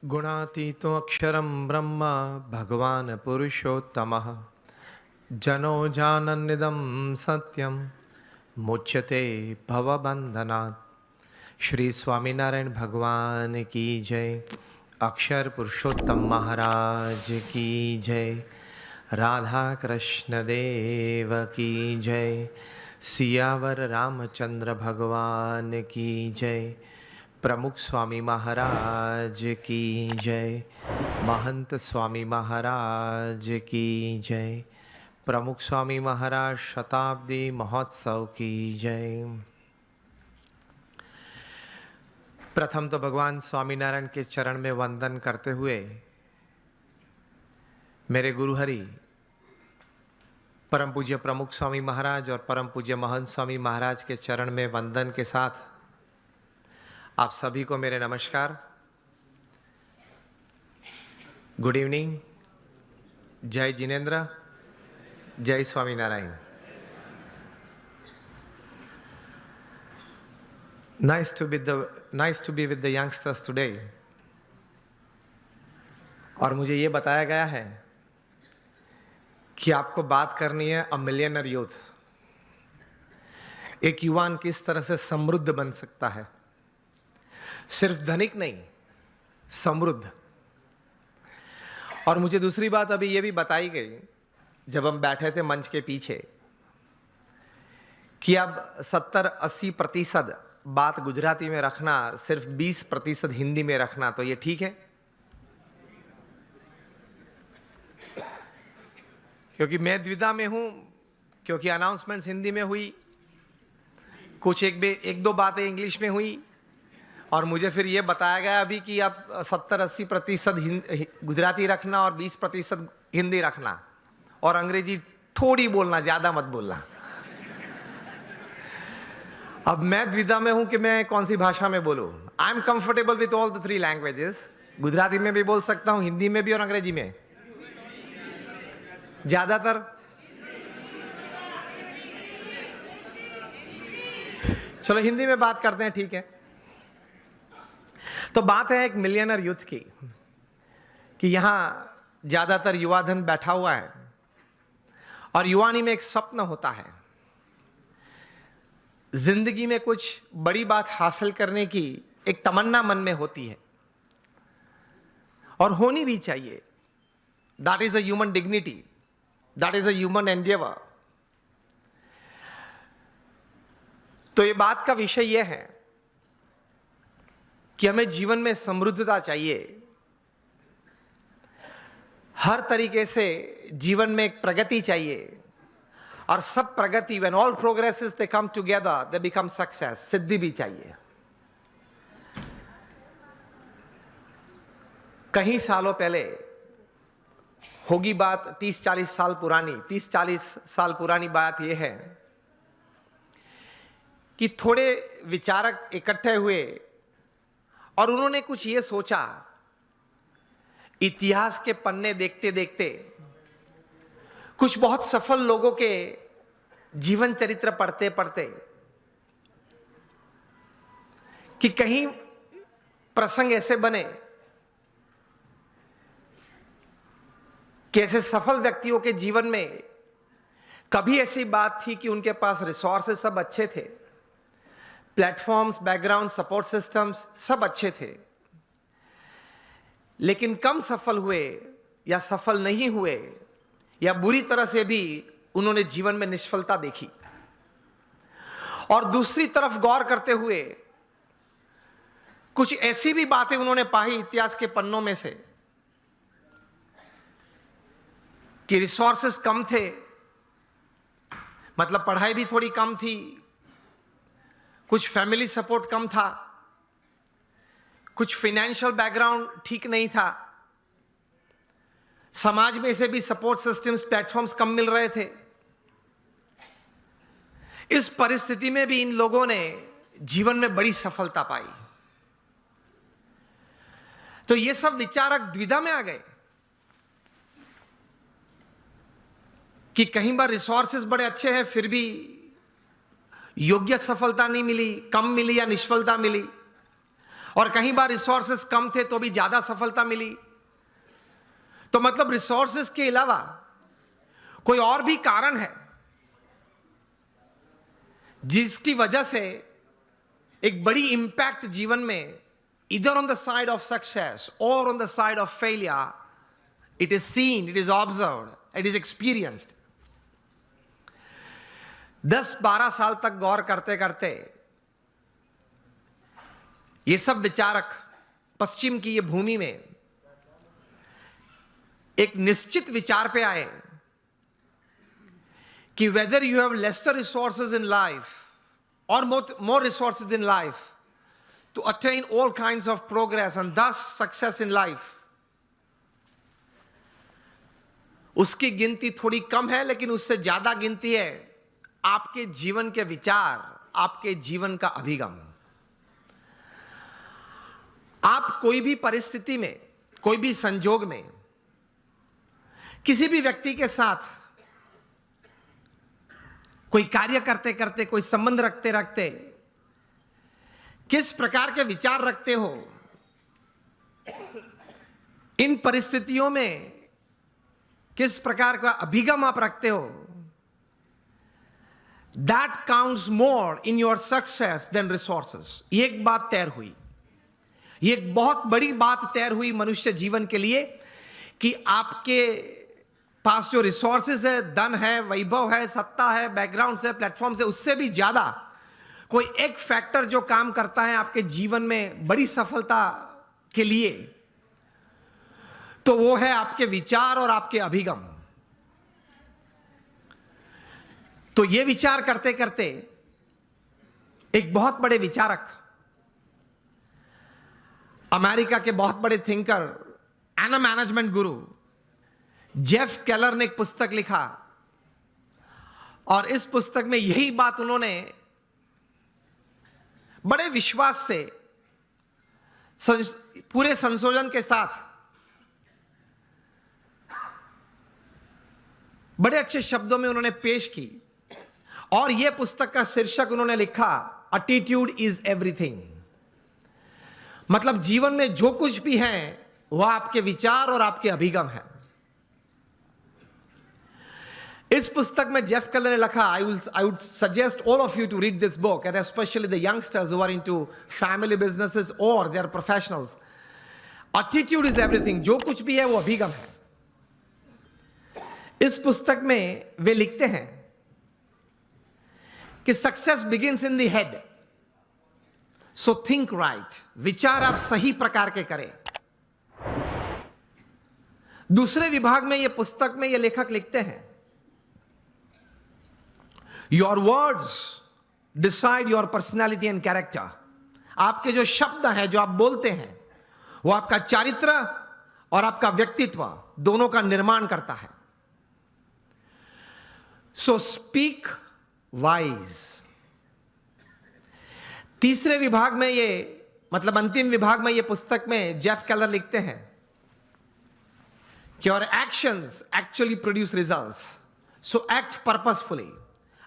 गुणातीतो अक्षरं ब्रह्म भगवान् पुरुषोत्तमः जनो जानन्निदं सत्यं मुच्यते भवबन्धनात्। श्री स्वामीनारायण भगवान की जय। अक्षर पुरुषोत्तम महाराज की जय। राधा कृष्ण देव की जय। सियावर रामचंद्र भगवान की जय। प्रमुख स्वामी महाराज की जय। महंत स्वामी महाराज की जय। प्रमुख स्वामी महाराज शताब्दी महोत्सव की जय। प्रथम तो भगवान स्वामीनारायण के चरण में वंदन करते हुए मेरे गुरु हरि परम पूज्य प्रमुख स्वामी महाराज और परम पूज्य महंत स्वामी महाराज के चरण में वंदन के साथ आप सभी को मेरे नमस्कार। Good evening. जय जिनेन्द्र, जय Swaminarayan. Nice to be with the youngsters today. और मुझे ये बताया गया है कि आपको बात करनी है अ मिलियनर यूथ। एक युवान किस तरह से समृद्ध बन सकता है, सिर्फ धनिक नहीं, समृद्ध। और मुझे दूसरी बात अभी ये भी बताई गई जब हम बैठे थे मंच के पीछे कि अब 70-80% बात गुजराती में रखना, सिर्फ 20% हिंदी में रखना, तो ये ठीक है? क्योंकि मैं द्विधा में हूं, क्योंकि अनाउंसमेंट्स हिंदी में हुई, कुछ एक दो बातें इंग्लिश में हुई, और मुझे फिर ये बताया गया अभी कि आप 70-80% गुजराती रखना और 20% हिंदी रखना, और अंग्रेजी थोड़ी बोलना, ज्यादा मत बोलना। अब मैं द्विधा में हूं कि मैं कौन सी भाषा में बोलूं। I am comfortable with all the 3 languages. Gujarati में भी बोल सकता हूं, हिंदी में भी और अंग्रेजी में। ज्यादातर चलो हिंदी में बात करते हैं, ठीक है। तो बात है एक मिलियनर यूथ की कि यहां ज्यादातर युवा धन बैठा हुआ है और युवानी में एक स्वप्न होता है, जिंदगी में कुछ बड़ी बात हासिल करने की एक तमन्ना मन में होती है, और होनी भी चाहिए। That is a human dignity, that is a human Endeavour. तो ये बात का विषय यह है कि हमें जीवन में समृद्धता चाहिए, हर तरीके से जीवन में एक प्रगति चाहिए, और सब प्रगति, when all progresses they come together, they become success, सिद्धि भी चाहिए। कहीं सालों पहले होगी बात, 30-40 साल पुरानी, 30-40 साल पुरानी बात यह है कि थोड़े विचारक इकट्ठे हुए और उन्होंने कुछ ये सोचा, इतिहास के पन्ने देखते देखते, कुछ बहुत सफल लोगों के जीवन चरित्र पढ़ते पढ़ते, कि कहीं प्रसंग ऐसे बने कि ऐसे सफल व्यक्तियों के जीवन में कभी ऐसी बात थी कि उनके पास रिसोर्सेस सब अच्छे थे, प्लेटफॉर्म्स, बैकग्राउंड, सपोर्ट सिस्टम्स सब अच्छे थे, लेकिन कम सफल हुए या सफल नहीं हुए, या बुरी तरह से भी उन्होंने जीवन में निष्फलता देखी। और दूसरी तरफ गौर करते हुए कुछ ऐसी भी बातें उन्होंने पाई इतिहास के पन्नों में से कि रिसोर्सेस कम थे, मतलब पढ़ाई भी थोड़ी कम थी, कुछ फैमिली सपोर्ट कम था, कुछ फाइनेंशियल बैकग्राउंड ठीक नहीं था, समाज में से भी सपोर्ट सिस्टम्स, प्लेटफॉर्म्स कम मिल रहे थे। इस परिस्थिति में भी इन लोगों ने जीवन में बड़ी सफलता पाई। तो ये सब विचारक द्विधा में आ गए कि कहीं बार रिसोर्सेस बड़े अच्छे हैं, फिर भी योग्य सफलता नहीं मिली, कम मिली या निष्फलता मिली। और कहीं बार रिसोर्सेस कम थे तो भी ज्यादा सफलता मिली। तो मतलब रिसोर्सेस के अलावा कोई और भी कारण है जिसकी वजह से एक बड़ी इंपैक्ट जीवन में, इधर on the side of success और on the side of failure, it is seen, it is observed, it is experienced. 10-12 साल तक गौर करते करते ये सब विचारक पश्चिम की ये भूमि में एक निश्चित विचार पे आए कि whether you have laser resources in life or more resources in life to attain all kinds of progress and thus success in life, उसकी गिनती थोड़ी कम है, लेकिन उससे ज्यादा गिनती है आपके जीवन के विचार, आपके जीवन का अभिगम। आप कोई भी परिस्थिति में, कोई भी संजोग में, किसी भी व्यक्ति के साथ कोई कार्य करते करते, कोई संबंध रखते रखते किस प्रकार के विचार रखते हो, इन परिस्थितियों में किस प्रकार का अभिगम आप रखते हो, that counts more in your success than resources. ये एक बात तैर हुई, ये एक बहुत बड़ी बात तैर हुई मनुष्य जीवन के लिए कि आपके पास जो रिसोर्सेज है, धन है, वैभव है, सत्ता है, बैकग्राउंड है, प्लेटफॉर्म है, उससे भी ज्यादा कोई एक फैक्टर जो काम करता है आपके जीवन में बड़ी सफलता के लिए, तो वो है आपके विचार और आपके अभिगम। तो ये विचार करते करते एक बहुत बड़े विचारक, अमेरिका के बहुत बड़े thinker and management Guru Jeff Keller ने एक पुस्तक लिखा, और इस पुस्तक में यही बात उन्होंने बड़े विश्वास से, पूरे संशोधन के साथ, बड़े अच्छे शब्दों में उन्होंने पेश की। और यह पुस्तक का शीर्षक उन्होंने लिखा, एटीट्यूड इज एवरीथिंग। मतलब जीवन में जो कुछ भी है वह आपके विचार और आपके अभिगम है। इस पुस्तक में जेफ केलर ने लिखा, I would suggest all of you to read this book, and especially the youngsters who are into family businesses or they are professionals. Attitude is everything. जो कुछ भी है वो अभिगम है। इस पुस्तक में वे लिखते हैं कि success begins in the head, so think right. विचार आप सही प्रकार के करें। दूसरे विभाग में ये पुस्तक में ये लेखक लिखते हैं, your words decide your personality and character. आपके जो शब्द हैं, जो आप बोलते हैं, वो आपका चारित्र और आपका व्यक्तित्व दोनों का निर्माण करता है। So speak wise. तीसरे विभाग में ये, मतलब अंतिम विभाग में ये पुस्तक में जेफ केलर लिखते हैं कि your actions actually produce results, so act purposefully.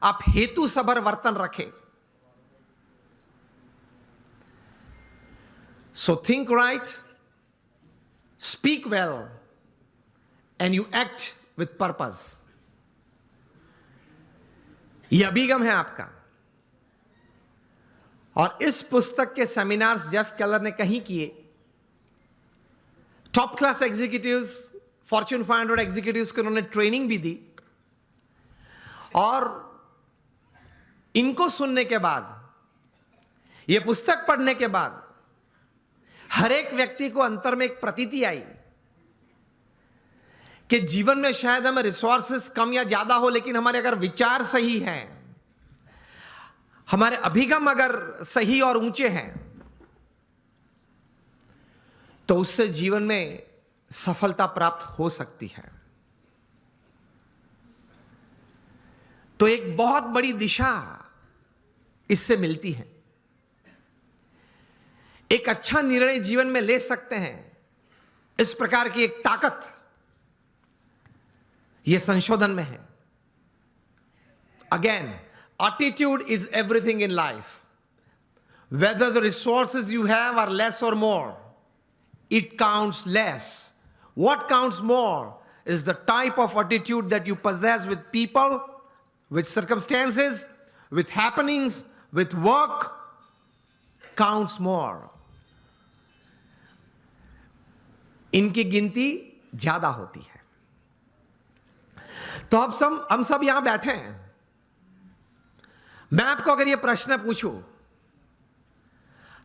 आप हेतु सभर वर्तन रखें। So think right, speak well and you act with purpose. यह अभिगम है आपका। और इस पुस्तक के सेमिनार्स जेफ केलर ने कहीं किए। Top class executives, Fortune 500 executives को उन्होंने ट्रेनिंग भी दी। और इनको सुनने के बाद, यह पुस्तक पढ़ने के बाद, हर एक व्यक्ति को अंतर में एक प्रतीति आई कि जीवन में शायद हमें रिसोर्सेस कम या ज्यादा हो, लेकिन हमारे अगर विचार सही हैं, हमारे अभिगम अगर सही और ऊंचे हैं, तो उससे जीवन में सफलता प्राप्त हो सकती है। तो एक बहुत बड़ी दिशा इससे मिलती है। एक अच्छा निर्णय जीवन में ले सकते हैं, इस प्रकार की एक ताकत यह संशोधन में है। Again, attitude is everything in life. whether the resources you have are less or more, it counts less. What counts more is the type of attitude that you possess with people, with circumstances, with happenings, with work, counts more. इनकी गिनती ज्यादा होती है. तो अब हम सब यहां बैठे हैं. मैं आपको अगर यह प्रश्न पूछूं,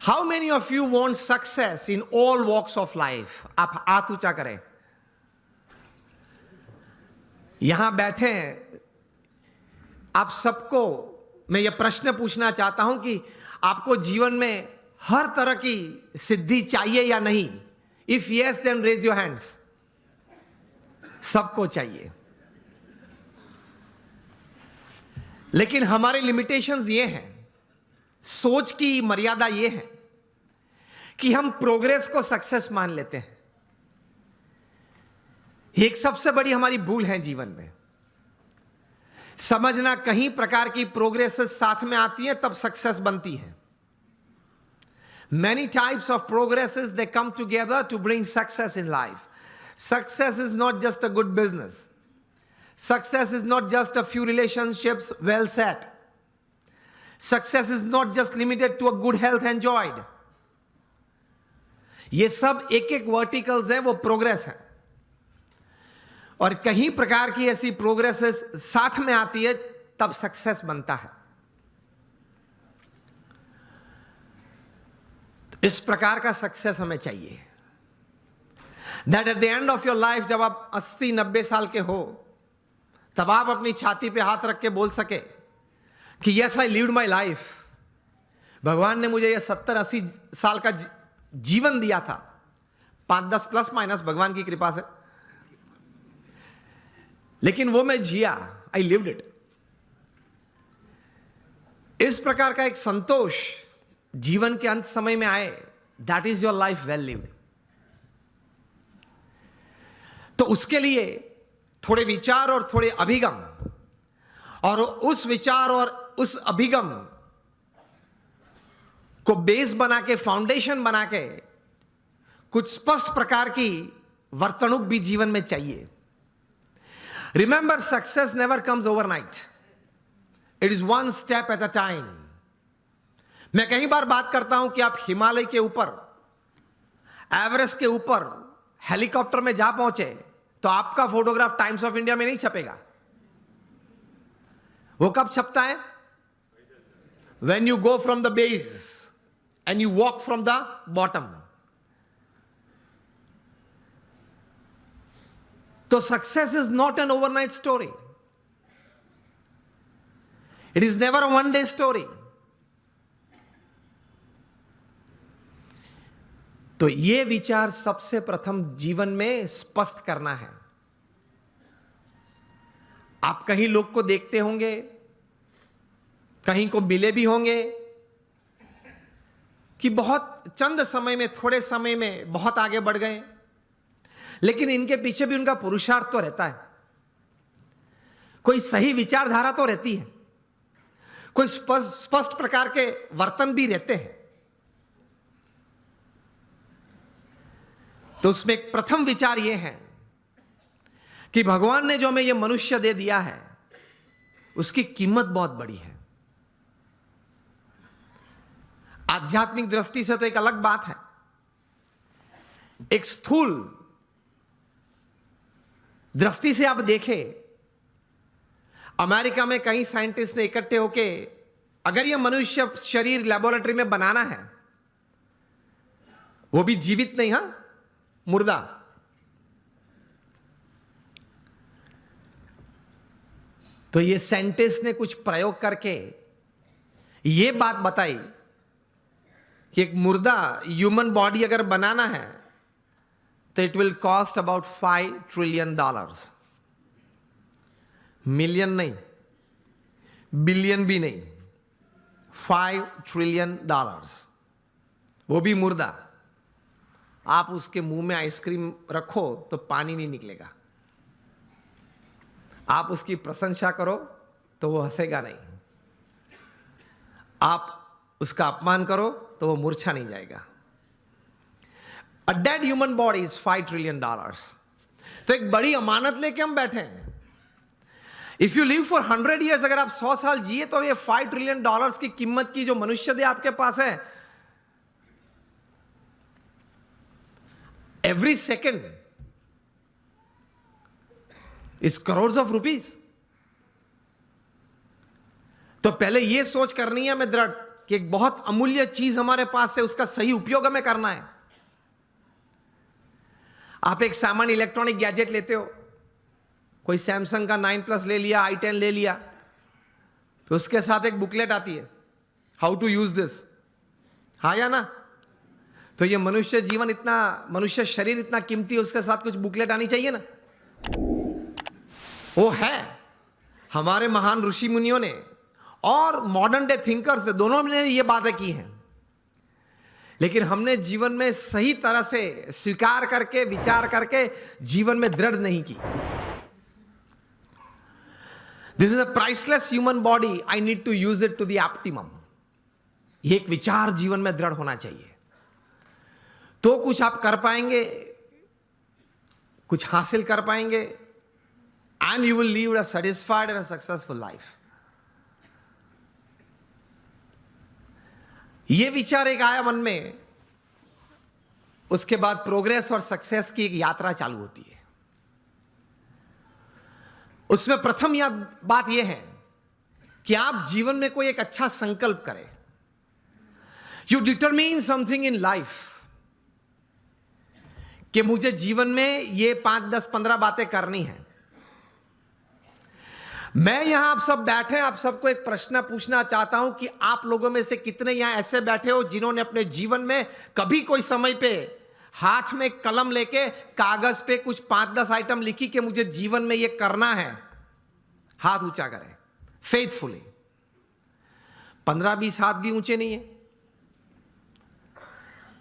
how many of you want success in all walks of life? आप हाथ ऊंचा करें. यहां बैठे हैं आप सबको मैं यह प्रश्न पूछना चाहता हूं कि आपको जीवन में हर तरह की सिद्धि चाहिए या नहीं? If yes then raise your hands. सबको चाहिए. लेकिन हमारे लिमिटेशंस ये हैं, सोच की मर्यादा ये है कि हम प्रोग्रेस को सक्सेस मान लेते हैं. एक सबसे बड़ी हमारी भूल है जीवन में. समझना कहीं प्रकार की प्रोग्रेस साथ में आती है तब सक्सेस बनती है. Many types of progresses, they come together to bring success in life. Success is not just a good business. Success is not just a few relationships well set. Success is not just limited to a good health enjoyed. ये सब एक एक verticals हैं, वो progress है. और कहीं प्रकार की ऐसी प्रोग्रेसेस साथ में आती है तब सक्सेस बनता है. इस प्रकार का सक्सेस हमें चाहिए. That at the end of your life, जब आप 80-90 साल के हो, तब आप अपनी छाती पे हाथ रख के बोल सके कि yes I lived my life. भगवान ने मुझे यह 70-80 साल का जीवन दिया था. 5-10 प्लस माइनस भगवान की कृपा से, लेकिन वो मैं जिया. I lived it. इस प्रकार का एक संतोष जीवन के अंत समय में आए, that is your life well lived. तो उसके लिए थोड़े विचार और थोड़े अभिगम, और उस विचार और उस अभिगम को बेस बना के, फाउंडेशन बना के, कुछ स्पष्ट प्रकार की वर्तणुक भी जीवन में चाहिए. Remember, success never comes overnight. It is one step at a time. मैं कई बार बात करता हूं कि आप हिमालय के ऊपर, एवरेस्ट के ऊपर हेलीकॉप्टर में जा पहुंचे तो आपका फोटोग्राफ टाइम्स ऑफ इंडिया में नहीं छपेगा. वो कब छपता है? When you go from the base and you walk from the bottom. तो success is not an overnight story. It is never a one day story. तो यह विचार सबसे प्रथम जीवन में स्पष्ट करना है. आप कहीं लोग को देखते होंगे, कहीं को मिले भी होंगे कि बहुत चंद समय में, थोड़े समय में बहुत आगे बढ़ गए, लेकिन इनके पीछे भी उनका पुरुषार्थ तो रहता है. कोई सही विचारधारा तो रहती है, कोई स्पष्ट प्रकार के वर्तन भी रहते हैं. तो उसमें एक प्रथम विचार यह है कि भगवान ने जो हमें यह मनुष्य दे दिया है, उसकी कीमत बहुत बड़ी है. आध्यात्मिक दृष्टि से तो एक अलग बात है. एक स्थूल दृष्टि से आप देखें, अमेरिका में कई साइंटिस्ट ने इकट्ठे होके, अगर यह मनुष्य शरीर लेबोरेटरी में बनाना है, वो भी जीवित नहीं, हां, मुर्दा, तो ये साइंटिस्ट ने कुछ प्रयोग करके ये बात बताई कि एक मुर्दा ह्यूमन बॉडी अगर बनाना है तो it will cost about $5 trillion. Million नहीं, बिलियन भी नहीं, $5 ट्रिलियन. वो भी मुर्दा. आप उसके मुंह में आइसक्रीम रखो तो पानी नहीं निकलेगा. आप उसकी प्रशंसा करो तो वो हंसेगा नहीं. आप उसका अपमान करो तो वो मूर्छा नहीं जाएगा। A dead human body is $5 trillion. तो एक बड़ी अमानत लेके हम बैठे हैं। If you live for 100 years, अगर आप 100 साल जिए तो ये $5 trillion की कीमत की जो मनुष्य दे आपके पास है, every second is crores of rupees. तो पहले ये सोच करनी है हमें दृढ़ कि एक बहुत अमूल्य चीज हमारे पास है, उसका सही उपयोग हमें करना है। आप एक सामान्य इलेक्ट्रॉनिक गैजेट लेते हो, कोई सैमसंग का 9+ ले लिया, i10 ले लिया, तो उसके साथ एक बुकलेट आती है, हाउ टू यूज दिस, हाँ या ना? तो ये मनुष्य जीवन इतना, मनुष्य शरीर इतना कीमती है, उसके साथ कुछ बुकलेट आनी चाहिए ना। वो है। हमारे महान ऋषि मुनियों ने और मॉडर्न डे थिंकर्स ने, दोनों ने ये बातें की हैं, लेकिन हमने जीवन में सही तरह से स्वीकार करके, विचार करके जीवन में दृढ़ नहीं की। This is a priceless human body, I need to use it to the optimum. ये एक विचार जीवन में दृढ़ होना चाहिए, तो कुछ आप कर पाएंगे, कुछ हासिल कर पाएंगे, and you will leave a satisfied and a successful life. ये विचार एक आया मन में, उसके बाद प्रोग्रेस और सक्सेस की एक यात्रा चालू होती है। उसमें प्रथम बात यह है कि आप जीवन में कोई एक अच्छा संकल्प करें। You determine something in life कि मुझे जीवन में ये 5, 10, 15 बातें करनी है। मैं यहां आप सब बैठे, आप सबको एक प्रश्न पूछना चाहता हूं कि आप लोगों में से कितने यहां ऐसे बैठे हो जिन्होंने अपने जीवन में कभी कोई समय पे हाथ में कलम लेके कागज पे कुछ 5-10 आइटम लिखी कि मुझे जीवन में ये करना है? हाथ ऊंचा करें फेथफुली। 15-20 हाथ भी ऊंचे नहीं है।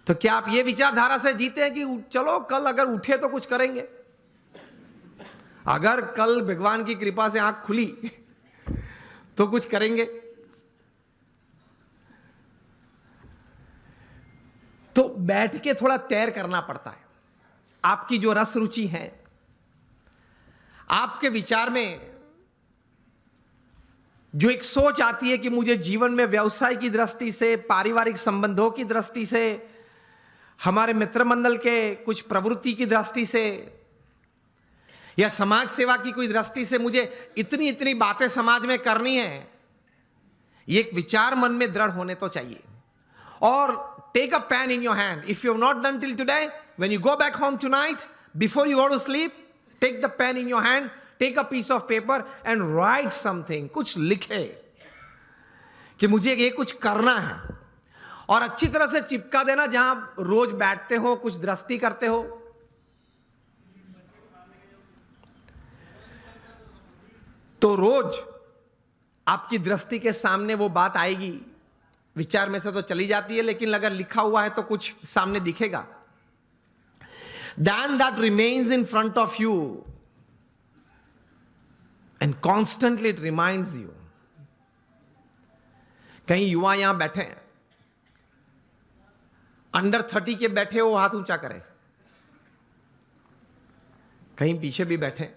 तो क्या आप ये विचारधारा से जीते हैं कि चलो कल अगर उठे तो कुछ करेंगे? अगर कल भगवान की कृपा से आंख खुली तो कुछ करेंगे? तो बैठ के थोड़ा तैर करना पड़ता है। आपकी जो रस रुचि है, आपके विचार में जो एक सोच आती है कि मुझे जीवन में व्यवसाय की दृष्टि से, पारिवारिक संबंधों की दृष्टि से, हमारे मित्र मंडल के कुछ प्रवृत्ति की दृष्टि से, या समाज सेवा की कोई दृष्टि से मुझे इतनी इतनी बातें समाज में करनी है, ये एक विचार मन में दृढ़ होने तो चाहिए। और take a pen in your hand. If you have not done till today, when you go back home tonight, before you go to sleep, take the pen in your hand, take a piece of paper and write something. कुछ लिखे कि मुझे ये कुछ करना है, और अच्छी तरह से चिपका देना जहां रोज बैठते हो, कुछ दृष्टि करते हो। तो रोज आपकी दृष्टि के सामने वो बात आएगी। विचार में से तो चली जाती है, लेकिन अगर लिखा हुआ है तो कुछ सामने दिखेगा। Then that remains in front of you and constantly it reminds you। कहीं युवा यहां बैठे हैं, अंडर 30 के बैठे हो, हाथ ऊंचा करें। कहीं पीछे भी बैठे।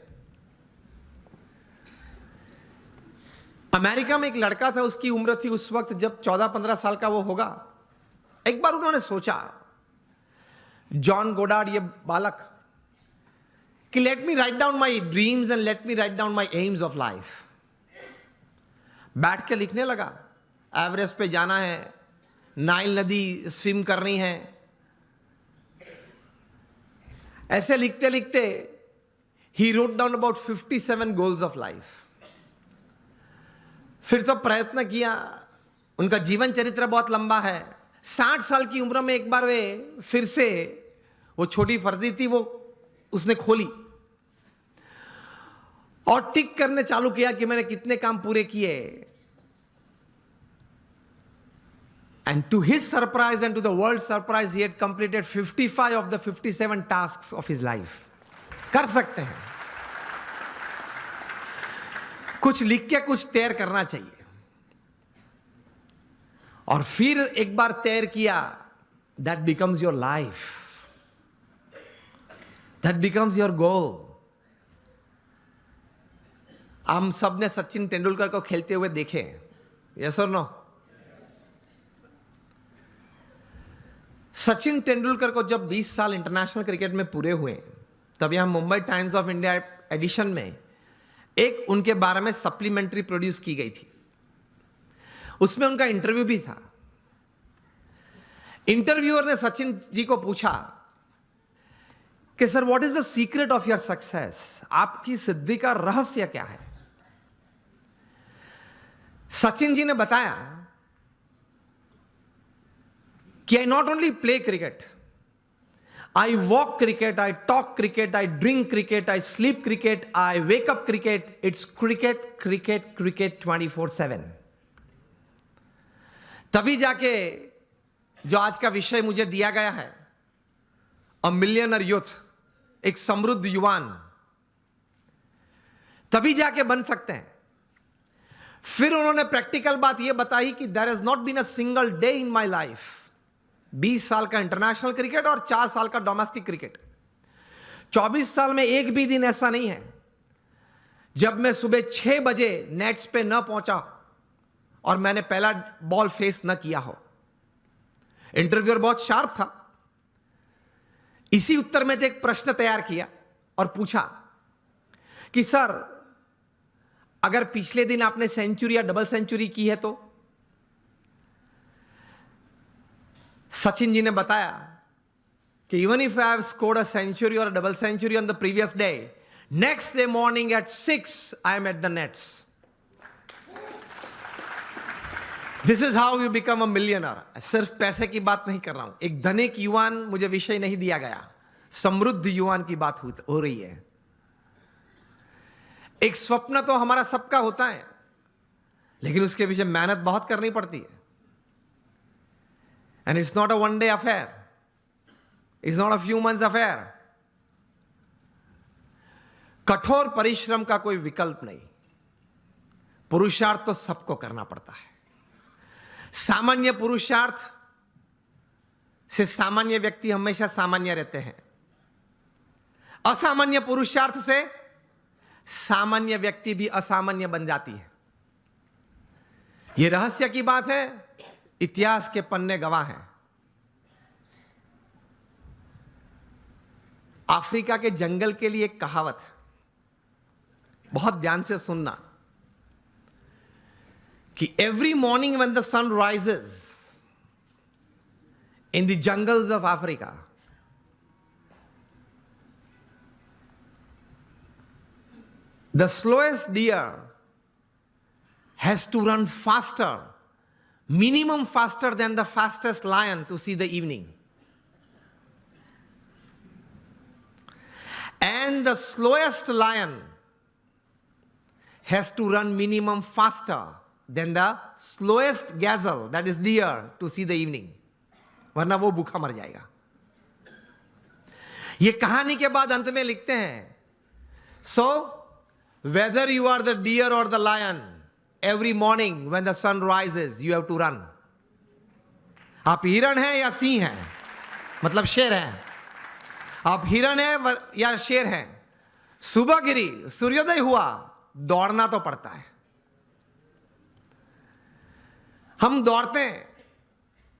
अमेरिका में एक लड़का था, उसकी उम्र थी उस वक्त जब 14-15 साल का वो होगा। एक बार उन्होंने सोचा, जॉन गोडार्ड ये बालक, कि let me write down my dreams and let me write down my AIIMS of life. बैठ के लिखने लगा, एवरेस्ट पे जाना है, नाइल नदी स्विम करनी है। ऐसे लिखते लिखते he wrote down about 57 goals of life. फिर तो प्रयत्न किया, उनका जीवन चरित्र बहुत लंबा है। 60 साल की उम्र में एक बार वे फिर से, वो छोटी फर्जी थी, वो उसने खोली और टिक करने चालू किया कि मैंने कितने काम पूरे किए। And to his surprise and to the world surprise, he had completed 55 of the 57 tasks of his life. कर सकते हैं। कुछ लिख के कुछ तैयार करना चाहिए। और फिर एक बार तैर किया, that becomes your life, that becomes your goal. हम सब ने सचिन तेंदुलकर को खेलते हुए देखे, यस और नो? सचिन तेंदुलकर को जब 20 साल इंटरनेशनल क्रिकेट में पूरे हुए, तब यहां Mumbai Times of India edition में एक उनके बारे में सप्लीमेंट्री प्रोड्यूस की गई थी। उसमें उनका इंटरव्यू भी था। इंटरव्यूअर ने सचिन जी को पूछा कि sir, what is the secret of your success? आपकी सिद्धि का रहस्य क्या है? सचिन जी ने बताया कि I not only play cricket, I walk cricket, I talk cricket, I drink cricket, I sleep cricket, I wake up cricket. It's cricket, cricket, cricket 24/7. तभी जाके जो आज का विषय मुझे दिया गया है, अ मिलियनर यूथ, एक समृद्ध युवान, तभी जाके बन सकते हैं। फिर उन्होंने प्रैक्टिकल बात यह बताई कि there has not been a single day in my life, 20 साल का इंटरनेशनल क्रिकेट और 4 साल का डोमेस्टिक क्रिकेट, 24 साल में एक भी दिन ऐसा नहीं है जब मैं सुबह 6 बजे नेट्स पे न पहुंचा और मैंने पहला बॉल फेस न किया हो। इंटरव्यूअर बहुत शार्प था। इसी उत्तर में एक प्रश्न तैयार किया और पूछा कि सर, अगर पिछले दिन आपने सेंचुरी या डबल सेंचुरी की है तो? सचिन जी ने बताया कि even if I have scored a century और double century on the previous day, next day morning at 6 I am at the nets. This is how you become a millionaire. सिर्फ पैसे की बात नहीं कर रहा हूं, एक धनिक युवान मुझे विषय नहीं दिया गया, समृद्ध युवान की बात हो रही है। एक स्वप्न तो हमारा सबका होता है, लेकिन उसके पीछे मेहनत बहुत करनी पड़ती है। And it's not a one-day affair. It's not a few months affair. कठोर परिश्रम का कोई विकल्प नहीं, पुरुषार्थ तो सबको करना पड़ता है। सामान्य पुरुषार्थ से सामान्य व्यक्ति हमेशा सामान्य रहते हैं, असामान्य पुरुषार्थ से सामान्य व्यक्ति भी असामान्य बन जाती है। यह रहस्य की बात है, इतिहास के पन्ने गवाह हैं। अफ्रीका के जंगल के लिए एक कहावत है, बहुत ध्यान से सुनना, कि every morning when the sun rises in the jungles of Africa, the slowest deer has to run faster, minimum faster than the fastest lion to see the evening. And the slowest lion has to run minimum faster than the slowest gazelle, that is deer, to see the evening. वरना वो भूखा मर जाएगा। ये कहानी के बाद अंत में लिखते हैं, so whether you are the deer or the lion, every morning when the sun rises you have to run. आप हिरण हैं या सिंह हैं, मतलब शेर हैं, आप हिरण हैं या शेर हैं, सुबह गिरी, सूर्योदय हुआ, दौड़ना तो पड़ता है। हम दौड़ते हैं,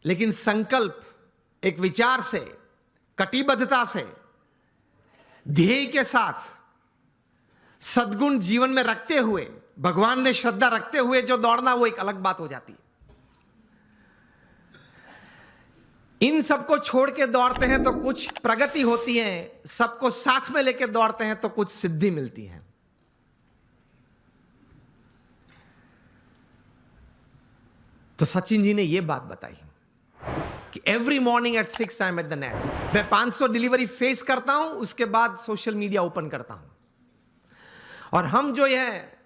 लेकिन संकल्प, एक विचार से, कटिबद्धता से, ध्येय के साथ, सद्गुण जीवन में रखते हुए, भगवान में श्रद्धा रखते हुए जो दौड़ना, वो एक अलग बात हो जाती है। इन सबको छोड़ के दौड़ते हैं तो कुछ प्रगति होती है, सबको साथ में लेके दौड़ते हैं तो कुछ सिद्धि मिलती है। तो सचिन जी ने यह बात बताई कि every morning at 6 I am at the nets. मैं 500 डिलीवरी फेस करता हूं, उसके बाद सोशल मीडिया ओपन करता हूं, और हम जो है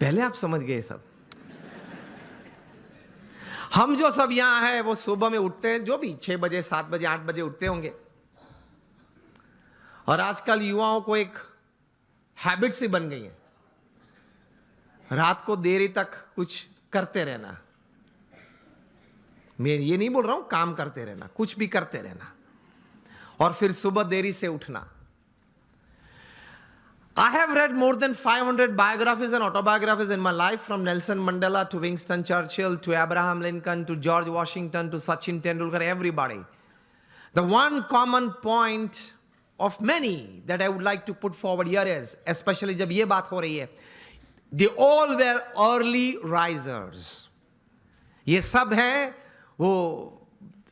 पहले आप समझ गए सब, हम जो सब यहां हैं वो सुबह में उठते हैं, जो भी 6 बजे 7 बजे 8 बजे उठते होंगे, और आजकल युवाओं को एक हैबिट सी बन गई है, रात को देरी तक कुछ करते रहना, मैं ये नहीं बोल रहा हूं काम करते रहना, कुछ भी करते रहना, और फिर सुबह देरी से उठना। I have read more than 500 biographies and autobiographies in my life, from Nelson Mandela to Winston Churchill to Abraham Lincoln to George Washington to Sachin Tendulkar, everybody. The one common point of many that I would like to put forward here is, especially जब ये बात हो रही है, they all were early risers. ये सब हैं वो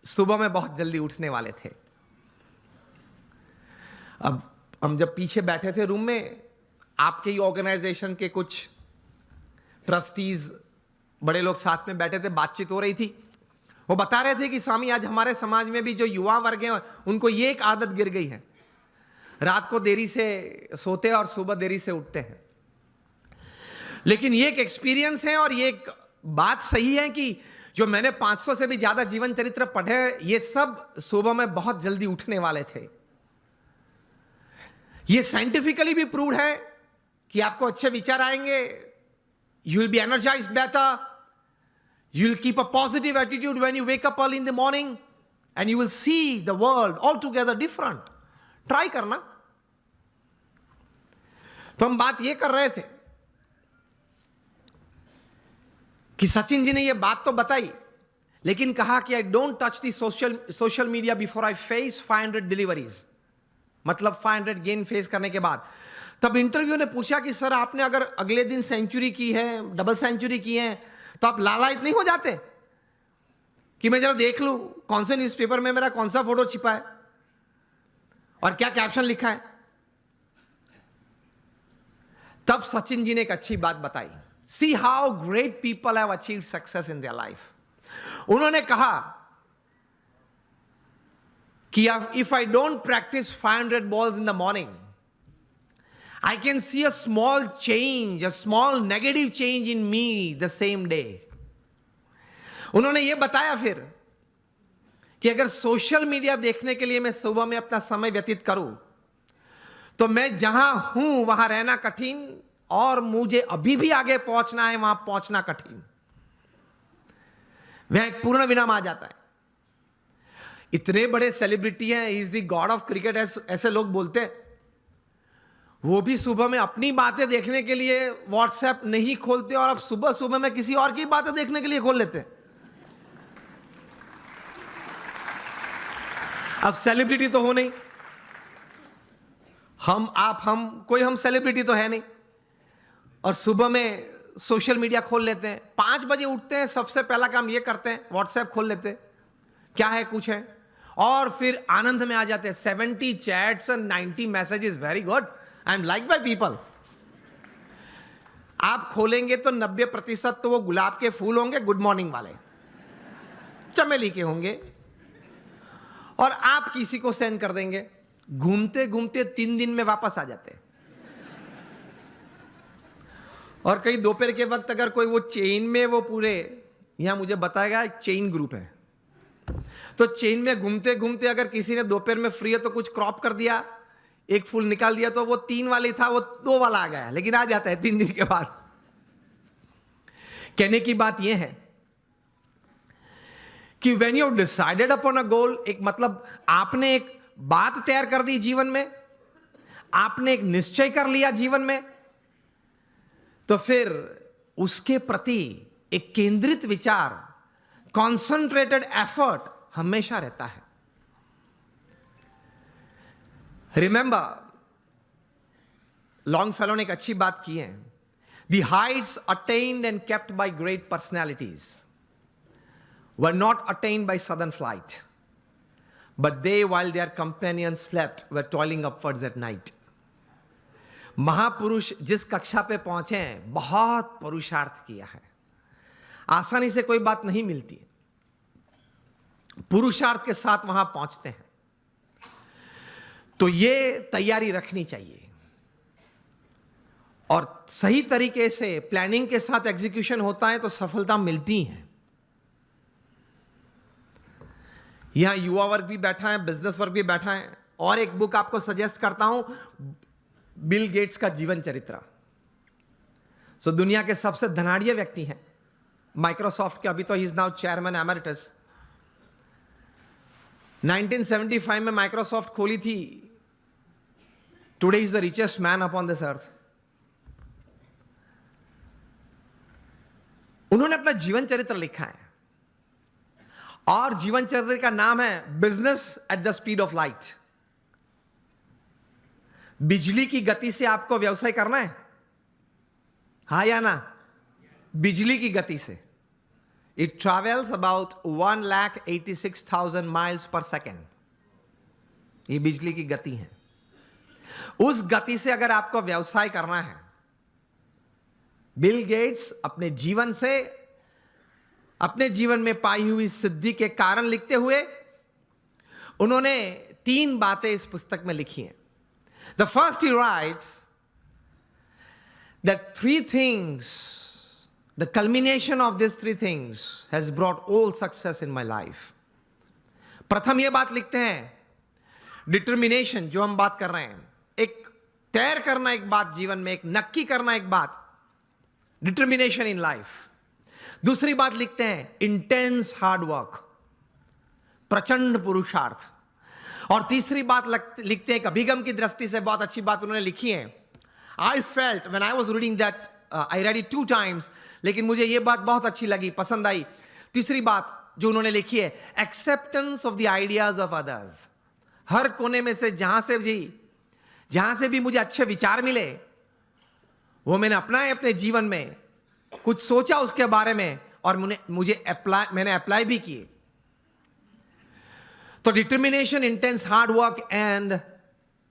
सुबह में बहुत जल्दी उठने वाले थे। अब हम जब पीछे बैठे थे रूम में, आपके ही ऑर्गेनाइजेशन के कुछ ट्रस्टीज बड़े लोग साथ में बैठे थे, बातचीत हो रही थी। वो बता रहे थे कि स्वामी आज हमारे समाज में भी जो युवा वर्ग है उनको ये एक आदत गिर गई है, रात को देरी से सोते हैं और सुबह देरी से उठते हैं। लेकिन ये एक एक्सपीरियंस है और ये एक बात सही है कि जो मैंने 500 से भी ज्यादा जीवन चरित्र पढ़े, ये सब सुबह में बहुत जल्दी उठने वाले थे। ये साइंटिफिकली भी प्रूव्ड है कि आपको अच्छे विचार आएंगे, you will be energised better, you will keep a positive attitude when you wake up early in the morning and you will see the world all together different. Try करना। तो हम बात ये कर रहे थे कि सचिन जी ने ये बात तो बताई, लेकिन कहा कि I don't touch the social media before I face 500 deliveries, मतलब 500 गेन फेस करने के बाद। तब इंटरव्यू ने पूछा कि सर आपने अगर अगले दिन सेंचुरी की है, डबल सेंचुरी की है, तो आप लालायित नहीं हो जाते कि मैं जरा देख लूं कौन से न्यूज़पेपर में मेरा कौन सा फोटो छिपा है और क्या कैप्शन लिखा है? तब सचिन जी ने एक अच्छी बात बताई, see how great people have achieved success in their life. उन्होंने कहा कि if I don't practice 500 balls in the morning, I can see a small change, a small negative change in me the same day. उन्होंने ये बताया फिर कि अगर social media देखने के लिए मैं सुबह में अपना समय व्यतीत करूं, तो मैं जहां हूं वहां रहना कठिन और मुझे अभी भी आगे पहुंचना है, वहां पहुंचना कठिन। वह एक पूर्ण विराम आ जाता है। इतने बड़े सेलिब्रिटी हैं, is the God of cricket ऐसे लोग बोलते हैं, वो भी सुबह में अपनी बातें देखने के लिए व्हाट्सएप नहीं खोलते और अब सुबह सुबह में किसी और की बातें देखने के लिए खोल लेते हैं। अब सेलिब्रिटी तो हो नहीं, हम सेलिब्रिटी तो है नहीं, और सुबह में सोशल मीडिया खोल लेते हैं। 5 बजे उठते हैं, सबसे पहला काम ये करते हैं व्हाट्सएप खोल लेते हैं, क्या है कुछ है, और फिर आनंद में आ जाते हैं। 70 चैट्स और 90 messages, very good, I am like by people. आप खोलेंगे तो 90% तो वो गुलाब के फूल होंगे, गुड मॉर्निंग वाले, चमेली के होंगे, और आप किसी को सेंड कर देंगे। घूमते घूमते 3 दिन में वापस आ जाते हैं। और कई दोपहर के वक्त अगर कोई वो चेन में, वो पूरे यहां मुझे बताएगा एक चेन ग्रुप है, तो चेन में घूमते घूमते अगर किसी ने दोपहर में फ्री है तो कुछ क्रॉप कर दिया, एक फूल निकाल दिया, तो वो 3 वाली था वो 2 वाला आ गया, लेकिन आ जाता है 3 दिन के बाद। कहने की बात यह है कि when you decided upon a goal, एक मतलब आपने एक बात तैयार कर दी जीवन में, आपने एक निश्चय कर लिया जीवन में, तो फिर उसके प्रति एक केंद्रित विचार, कॉन्सेंट्रेटेड एफर्ट हमेशा रहता है। रिमेंबर, लॉन्गफेलो ने एक अच्छी बात की है, the Heights attend and kept bye great personalities were not attend by sudden flight, but they while their companions slept were toiling upwards at night. महापुरुष जिस कक्षा पे पहुंचे हैं, बहुत पुरुषार्थ किया है। आसानी से कोई बात नहीं मिलती, पुरुषार्थ के साथ वहां पहुंचते हैं। तो ये तैयारी रखनी चाहिए, और सही तरीके से प्लानिंग के साथ एग्जीक्यूशन होता है तो सफलता मिलती है। यहां युवा वर्ग भी बैठा है, बिजनेस वर्ग भी बैठा है, और एक बुक आपको सजेस्ट करता हूं, बिल गेट्स का जीवन चरित्र। सो दुनिया के सबसे धनाढ़िय व्यक्ति हैं माइक्रोसॉफ्ट के, अभी तो he is now chairman emeritus. 1975 में माइक्रोसॉफ्ट खोली थी। Today is the richest man upon this earth. उन्होंने अपना जीवन चरित्र लिखा है और जीवन चरित्र का नाम है business at the speed of light. बिजली की गति से आपको व्यवसाय करना है, हाँ या ना? बिजली की गति से। It travels about 1,86,000 miles per second. ये बिजली की गति है। उस गति से अगर आपको व्यवसाय करना है, बिल गेट्स अपने जीवन से, अपने जीवन में पाई हुई सिद्धि के कारण लिखते हुए उन्होंने 3 बातें इस पुस्तक में लिखी हैं। The first he rights that 3 things, the culmination of these 3 things has brought all success in my life. प्रथम यह बात लिखते हैं, डिटर्मिनेशन, जो हम बात कर रहे हैं, एक तैर करना एक बात जीवन में, एक नक्की करना एक बात, डिटर्मिनेशन इन लाइफ। दूसरी बात लिखते हैं, इंटेंस हार्ड वर्क, प्रचंड पुरुषार्थ। और तीसरी बात लिखते हैं, एक अभिगम की दृष्टि से बहुत अच्छी बात उन्होंने लिखी है। I felt when I was reading that, I read it 2 times, लेकिन मुझे यह बात बहुत अच्छी लगी, पसंद आई। तीसरी बात जो उन्होंने लिखी है, acceptance of the ideas of others. हर कोने में से जहां से भी मुझे अच्छे विचार मिले, वो मैंने अपनाए अपने जीवन में, कुछ सोचा उसके बारे में और मैंने अप्लाई भी किए। तो determination, intense hard work and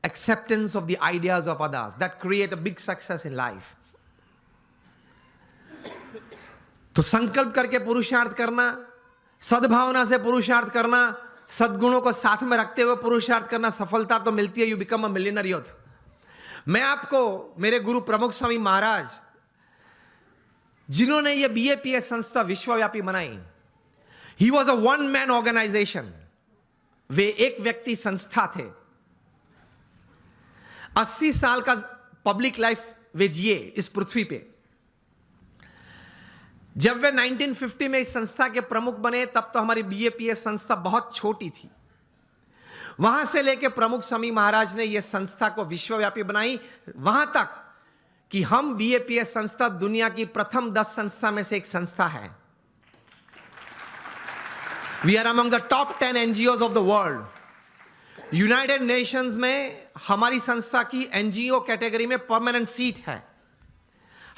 acceptance of the ideas of others that create a big success in life. तो संकल्प करके पुरुषार्थ करना, सद्भावना से पुरुषार्थ करना, सद्गुणों को साथ में रखते हुए पुरुषार्थ करना, सफलता तो मिलती है। You become a millionaire youth. मैं आपको मेरे गुरु प्रमुख स्वामी महाराज, जिन्होंने ये BAPS संस्था विश्वव्यापी बनाई, ही वॉज अ 1 man ऑर्गेनाइजेशन। वे एक व्यक्ति संस्था थे। 80 साल का पब्लिक लाइफ वे जिए इस पृथ्वी पे। जब वे 1950 में इस संस्था के प्रमुख बने, तब तो हमारी BAPS संस्था बहुत छोटी थी। वहां से लेकर प्रमुख स्वामी महाराज ने यह संस्था को विश्वव्यापी बनाई, वहां तक कि हम BAPS संस्था दुनिया की प्रथम 10 संस्था में से एक संस्था है। We are among the top 10 NGOs of the world. United Nations में हमारी संस्था की NGO कैटेगरी में परमानेंट सीट है।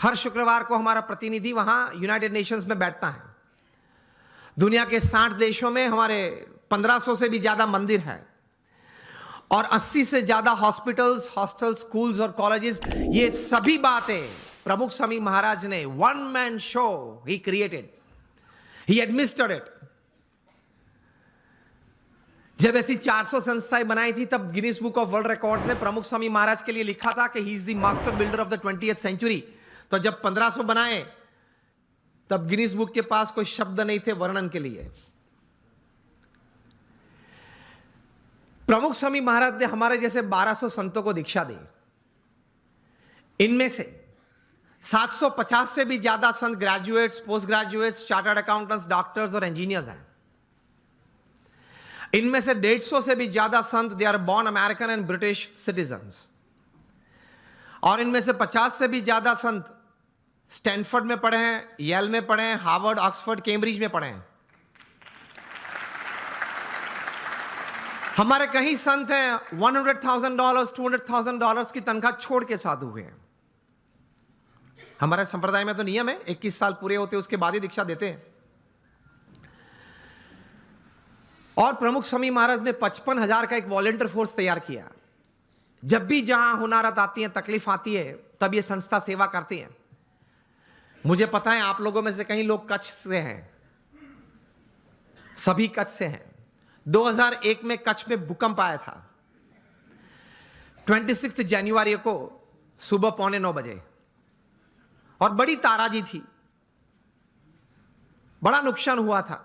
हर शुक्रवार को हमारा प्रतिनिधि वहां यूनाइटेड नेशंस में बैठता है। दुनिया के 60 देशों में हमारे 1500 से भी ज्यादा मंदिर है और 80 से ज्यादा हॉस्पिटल्स, हॉस्टल, स्कूल्स और कॉलेजेस। ये सभी बातें प्रमुख स्वामी महाराज ने 1 man show he created, he administered it. जब ऐसी 400 संस्थाएं बनाई थी, तब Guinness book of world records ने प्रमुख स्वामी महाराज के लिए लिखा था कि he is the master builder of the 20th century। तो जब 1500 बनाए, तब गिनीज बुक के पास कोई शब्द नहीं थे वर्णन के लिए। प्रमुख स्वामी महाराज ने हमारे जैसे 1200 संतों को दीक्षा दी। इनमें से 750 से भी ज्यादा संत graduates, post graduates, chartered accountants, doctors और इंजीनियर्स हैं। इनमें से 150 से भी ज्यादा संत they are born American and British citizens. और इनमें से 50 से भी ज्यादा संत स्टैनफोर्ड में पढ़े हैं, येल में पढ़े हैं, हार्वर्ड, ऑक्सफोर्ड, कैम्ब्रिज में पढ़े हैं। हमारे कई संत हैं $100,000, $200,000 की तनख्वाह छोड़ के साधु हुए हैं। हमारे संप्रदाय में तो नियम है 21 साल पूरे होते उसके बाद ही दीक्षा देते हैं। और प्रमुख स्वामी महाराज ने 55,000 का एक वॉलंटियर फोर्स तैयार किया। जब भी जहां हुनारत आती है, तकलीफ आती है, तब ये संस्था सेवा करती है। मुझे पता है आप लोगों में से कई लोग कच्छ से हैं, सभी कच्छ से हैं। 2001 में कच्छ में भूकंप आया था, 26 जनवरी को सुबह 8:45 बजे, और बड़ी ताराजी थी, बड़ा नुकसान हुआ था।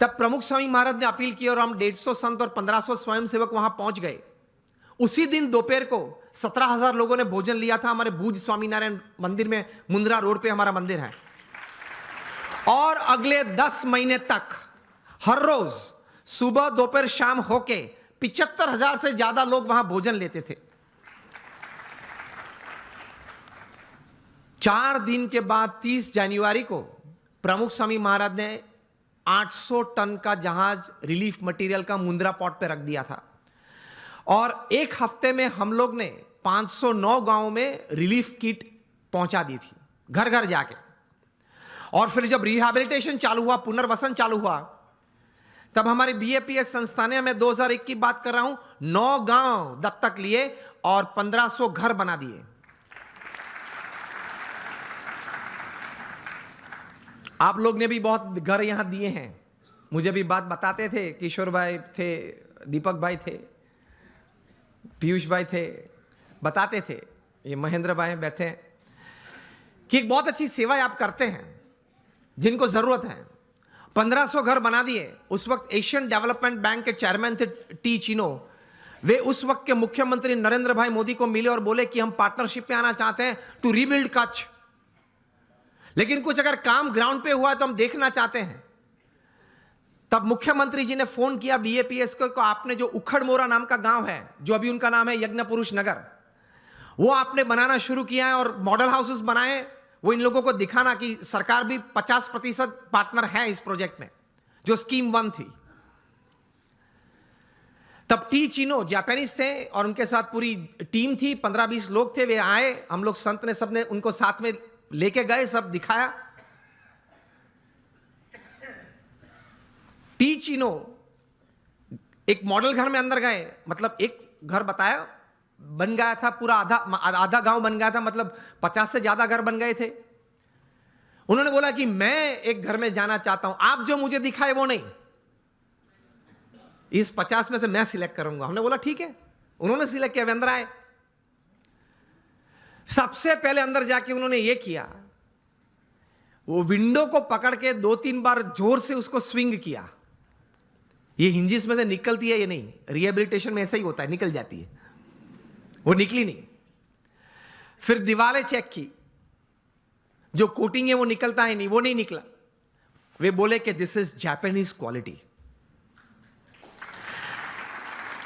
तब प्रमुख स्वामी महाराज ने अपील की और हम 150 संत और 1500 स्वयंसेवक वहां पहुंच गए। उसी दिन दोपहर को 17,000 लोगों ने भोजन लिया था हमारे भूज स्वामीनारायण मंदिर में, मुंद्रा रोड पे हमारा मंदिर है। और अगले 10 महीने तक हर रोज सुबह दोपहर शाम होके 75,000 से ज्यादा लोग वहां भोजन लेते थे। 4 दिन के बाद 30 जनवरी को प्रमुख स्वामी महाराज ने 800 टन का जहाज रिलीफ मटेरियल का मुंद्रा पोर्ट पे रख दिया था। और एक हफ्ते में हम लोग ने 509 गांवों में रिलीफ किट पहुंचा दी थी, घर घर जाके। और फिर जब रिहैबिलिटेशन चालू हुआ, पुनर्वसन चालू हुआ, तब हमारे बीएपीएस संस्था ने, मैं 2001 की बात कर रहा हूं, 9 गांव दत्तक लिए और 1500 घर बना दिए। आप लोग ने भी बहुत घर यहां दिए हैं। मुझे भी बात बताते थे, किशोर भाई थे, दीपक भाई थे, पीयूष भाई थे, बताते थे, ये महेंद्र भाई बैठे हैं, कि एक बहुत अच्छी सेवा आप करते हैं जिनको जरूरत है। 1500 घर बना दिए। उस वक्त एशियन डेवलपमेंट बैंक के चेयरमैन थे टी चिनो। वे उस वक्त के मुख्यमंत्री नरेंद्र भाई मोदी को मिले और बोले कि हम पार्टनरशिप में आना चाहते हैं टू रीबिल्ड कच्छ, लेकिन कुछ अगर काम ग्राउंड पे हुआ तो हम देखना चाहते हैं। तब मुख्यमंत्री जी ने फोन किया बीएपीएस को, आपने जो उखड़ मोरा नाम का गांव है, जो अभी उनका नाम है यज्ञ पुरुष नगर, वो आपने बनाना शुरू किया है और मॉडल हाउसेस बनाए। वो इन लोगों को दिखाना कि सरकार भी 50% पार्टनर है इस प्रोजेक्ट में, जो स्कीम 1 थी। तब टी चिनो जापानीज थे और उनके साथ पूरी टीम थी, 15-20 लोग थे। वे आए, हम लोग संत ने सबने उनको साथ में लेके गए, सब दिखाया। टी चिनो एक मॉडल घर में अंदर गए, मतलब एक घर बताया, बन गया था पूरा, आधा गांव बन गया था, मतलब 50 से ज्यादा घर बन गए थे। उन्होंने बोला कि मैं एक घर में जाना चाहता हूं, आप जो मुझे दिखाए वो नहीं, इस 50 में से मैं सिलेक्ट करूंगा। हमने बोला ठीक है। उन्होंने सिलेक्ट किया, वे अंदर आए। सबसे पहले अंदर जाके उन्होंने ये किया, वो विंडो को पकड़ के 2-3 बार जोर से उसको स्विंग किया। ये हिंजिस में से निकलती है, ये नहीं, रिहेबिलिटेशन में ऐसा ही होता है, निकल जाती है, वो निकली नहीं। फिर दीवारें चेक की, जो कोटिंग है वो निकलता है नहीं, वो नहीं निकला। वे बोले कि दिस इज जापानीज क्वालिटी।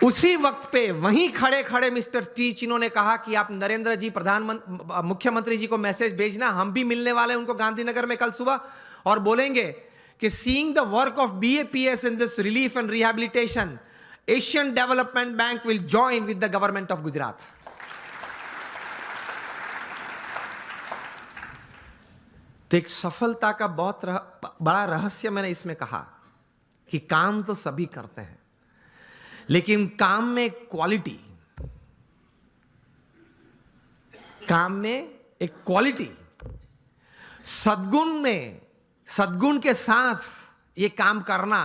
उसी वक्त पे वहीं खड़े खड़े मिस्टर टी चिनो ने कहा कि आप नरेंद्र जी मुख्यमंत्री जी को मैसेज भेजना, हम भी मिलने वाले हैं उनको गांधीनगर में कल सुबह, और बोलेंगे कि seeing the work of BAPS in this relief and rehabilitation, Asian Development Bank will join with the government of Gujarat. तो एक सफलता का बहुत बड़ा रहस्य मैंने इसमें कहा कि काम तो सभी करते हैं, लेकिन काम में क्वालिटी, काम में एक क्वालिटी, सद्गुण के साथ ये काम करना।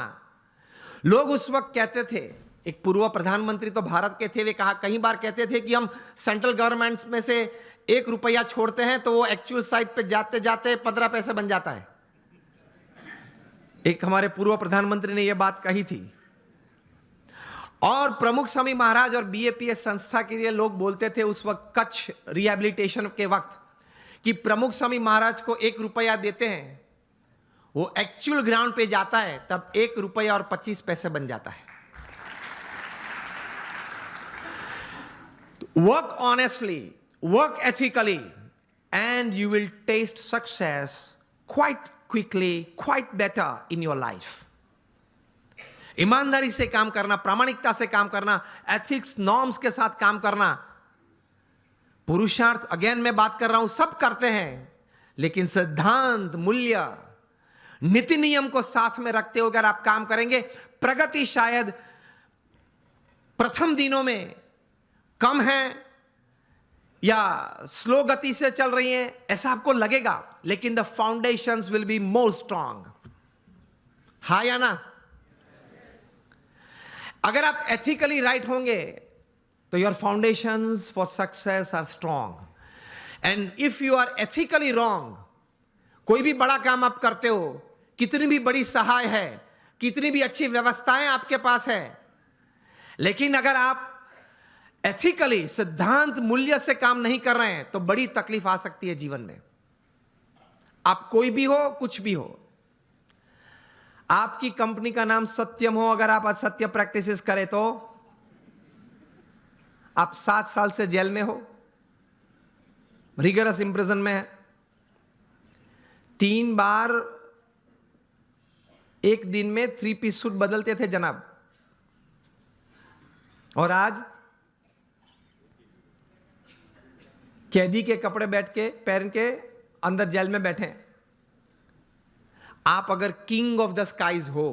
लोग उस वक्त कहते थे, एक पूर्व प्रधानमंत्री तो भारत के थे, वे कई बार कहते थे कि हम सेंट्रल गवर्नमेंट में से 1 रुपया छोड़ते हैं तो वो एक्चुअल साइट पे जाते जाते 15 पैसे बन जाता है। एक हमारे पूर्व प्रधानमंत्री ने यह बात कही थी। और प्रमुख स्वामी महाराज और बीएपीएस संस्था के लिए लोग बोलते थे उस वक्त, कच्छ रिहैबिलिटेशन के वक्त, कि प्रमुख स्वामी महाराज को 1 रुपया देते हैं, वो एक्चुअल ग्राउंड पे जाता है तब 1 रुपया और 25 पैसे बन जाता है। Work honestly, work ethically, and you will taste success quite quickly, quite better in your life. ईमानदारी से काम करना, प्रामाणिकता से काम करना, एथिक्स नॉर्म्स के साथ काम करना। पुरुषार्थ, अगेन मैं बात कर रहा हूं, सब करते हैं, लेकिन सिद्धांत, मूल्य, नीति नियम को साथ में रखते हुए अगर आप काम करेंगे, प्रगति शायद प्रथम दिनों में कम है या स्लो गति से चल रही है ऐसा आपको लगेगा, लेकिन the foundations will be more strong. हाँ या ना? अगर आप एथिकली राइट होंगे तो your foundations for success are strong. And if you are ethically wrong, कोई भी बड़ा काम आप करते हो, कितनी भी बड़ी सहाय है, कितनी भी अच्छी व्यवस्थाएं आपके पास है, लेकिन अगर आप एथिकली, सिद्धांत मूल्य से काम नहीं कर रहे हैं तो बड़ी तकलीफ आ सकती है जीवन में। आप कोई भी हो, कुछ भी हो, आपकी कंपनी का नाम सत्यम हो, अगर आप असत्य प्रैक्टिसेस करें तो आप 7 साल से जेल में हो, रिगरस इंप्रिजन में है। 3 बार एक दिन में 3 पीस सूट बदलते थे जनाब, और आज कैदी के कपड़े पहन के अंदर जेल में बैठे हैं। आप अगर किंग ऑफ द स्काईज हो,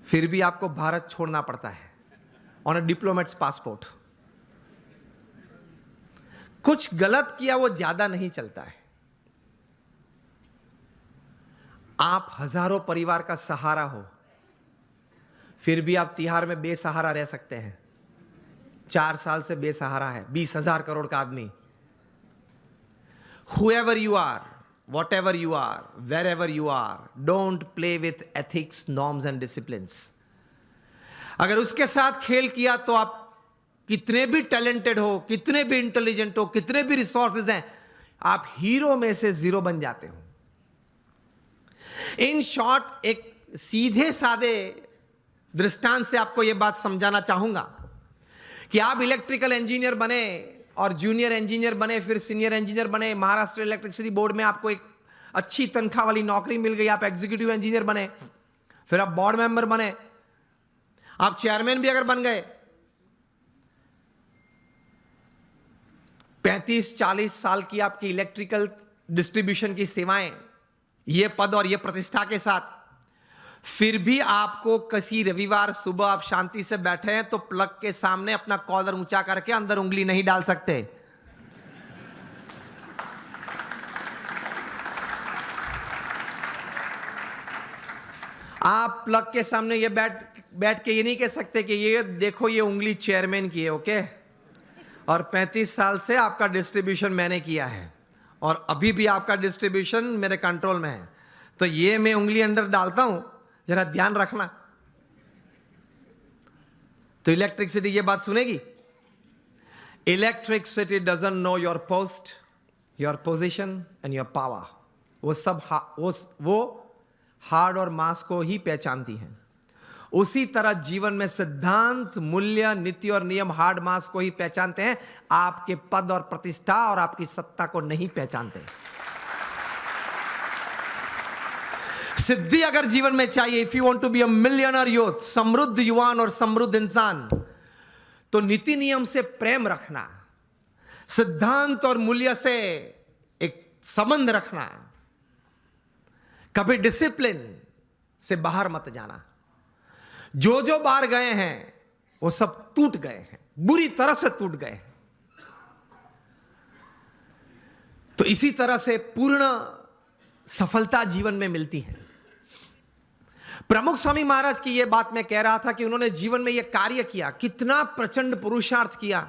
फिर भी आपको भारत छोड़ना पड़ता है ऑन अ डिप्लोमेट्स पासपोर्ट। कुछ गलत किया वो ज्यादा नहीं चलता है। आप हजारों परिवार का सहारा हो, फिर भी आप तिहाड़ में बेसहारा रह सकते हैं। 4 साल से बेसहारा है 20,000 करोड़ का आदमी। Whoever you are, whatever you are, wherever you are, don't play with ethics, norms and disciplines. अगर उसके साथ खेल किया तो आप कितने भी टैलेंटेड हो, कितने भी इंटेलिजेंट हो, कितने भी रिसोर्सेज हैं, आप हीरो में से 0 बन जाते हो। इन शॉर्ट, एक सीधे सादे दृष्टांत से आपको यह बात समझाना चाहूंगा कि आप इलेक्ट्रिकल इंजीनियर बने और जूनियर इंजीनियर बने, फिर सीनियर इंजीनियर बने, महाराष्ट्र इलेक्ट्रिसिटी बोर्ड में आपको एक अच्छी तनख्वाह वाली नौकरी मिल गई, आप एग्जीक्यूटिव इंजीनियर बने, फिर आप बोर्ड मेंबर बने, आप चेयरमैन भी अगर बन गए, 35-40 साल की आपकी इलेक्ट्रिकल डिस्ट्रीब्यूशन की सेवाएं, ये पद और ये प्रतिष्ठा के साथ, फिर भी आपको किसी रविवार सुबह आप शांति से बैठे हैं तो प्लग के सामने अपना कॉलर ऊंचा करके अंदर उंगली नहीं डाल सकते। आप प्लग के सामने ये बैठ के ये नहीं कह सकते कि ये देखो ये उंगली चेयरमैन की है, ओके, और 35 साल से आपका डिस्ट्रीब्यूशन मैंने किया है और अभी भी आपका डिस्ट्रीब्यूशन मेरे कंट्रोल में है, तो ये मैं उंगली अंदर डालता हूं, जरा ध्यान रखना। तो इलेक्ट्रिसिटी ये बात सुनेगी। Electricity doesn't know your post, your position and your power. वो सब वो हार्ड और मास को ही पहचानती है। उसी तरह जीवन में सिद्धांत, मूल्य, नीति और नियम हार्ड मास को ही पहचानते हैं, आपके पद और प्रतिष्ठा और आपकी सत्ता को नहीं पहचानते। सिद्धि अगर जीवन में चाहिए, if you want to be a millionaire youth, समृद्ध युवान और समृद्ध इंसान, तो नीति नियम से प्रेम रखना, सिद्धांत और मूल्य से एक संबंध रखना, कभी डिसिप्लिन से बाहर मत जाना। जो बाहर गए हैं वो सब टूट गए हैं, बुरी तरह से टूट गए हैं। तो इसी तरह से पूर्ण सफलता जीवन में मिलती है। प्रमुख स्वामी महाराज की यह बात मैं कह रहा था कि उन्होंने जीवन में यह कार्य किया, कितना प्रचंड पुरुषार्थ किया।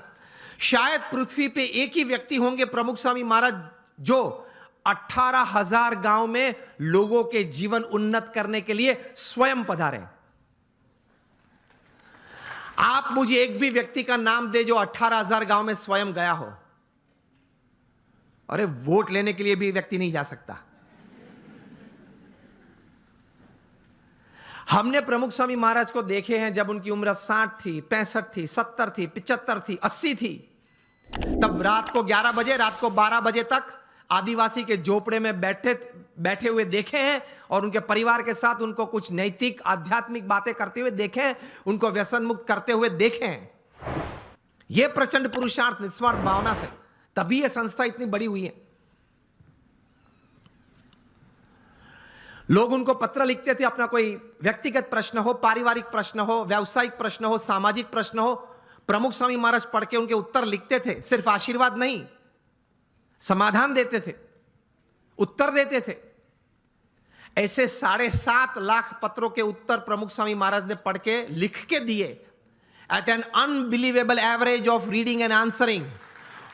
शायद पृथ्वी पे एक ही व्यक्ति होंगे प्रमुख स्वामी महाराज जो 18,000 गांव में लोगों के जीवन उन्नत करने के लिए स्वयं पधारे। आप मुझे एक भी व्यक्ति का नाम दे जो 18,000 गांव में स्वयं गया हो। अरे वोट लेने के लिए भी व्यक्ति नहीं जा सकता। हमने प्रमुख स्वामी महाराज को देखे हैं जब उनकी उम्र 60 थी, 65 थी, 70 थी, 75 थी, 80 थी। तब रात को 11 बजे, रात को 12 बजे तक आदिवासी के झोपड़े में बैठे हुए देखे हैं और उनके परिवार के साथ उनको कुछ नैतिक आध्यात्मिक बातें करते हुए देखे हैं, उनको व्यसन मुक्त करते हुए देखे हैं। यह प्रचंड पुरुषार्थ, निस्वार्थ भावना से, तभी यह संस्था इतनी बड़ी हुई है। लोग उनको पत्र लिखते थे, अपना कोई व्यक्तिगत प्रश्न हो, पारिवारिक प्रश्न हो, व्यावसायिक प्रश्न हो, सामाजिक प्रश्न हो, प्रमुख स्वामी महाराज पढ़ के उनके उत्तर लिखते थे। सिर्फ आशीर्वाद नहीं, समाधान देते थे, उत्तर देते थे। ऐसे 7.5 लाख पत्रों के उत्तर प्रमुख स्वामी महाराज ने पढ़ के लिख के दिए। At an unbelievable average of reading and answering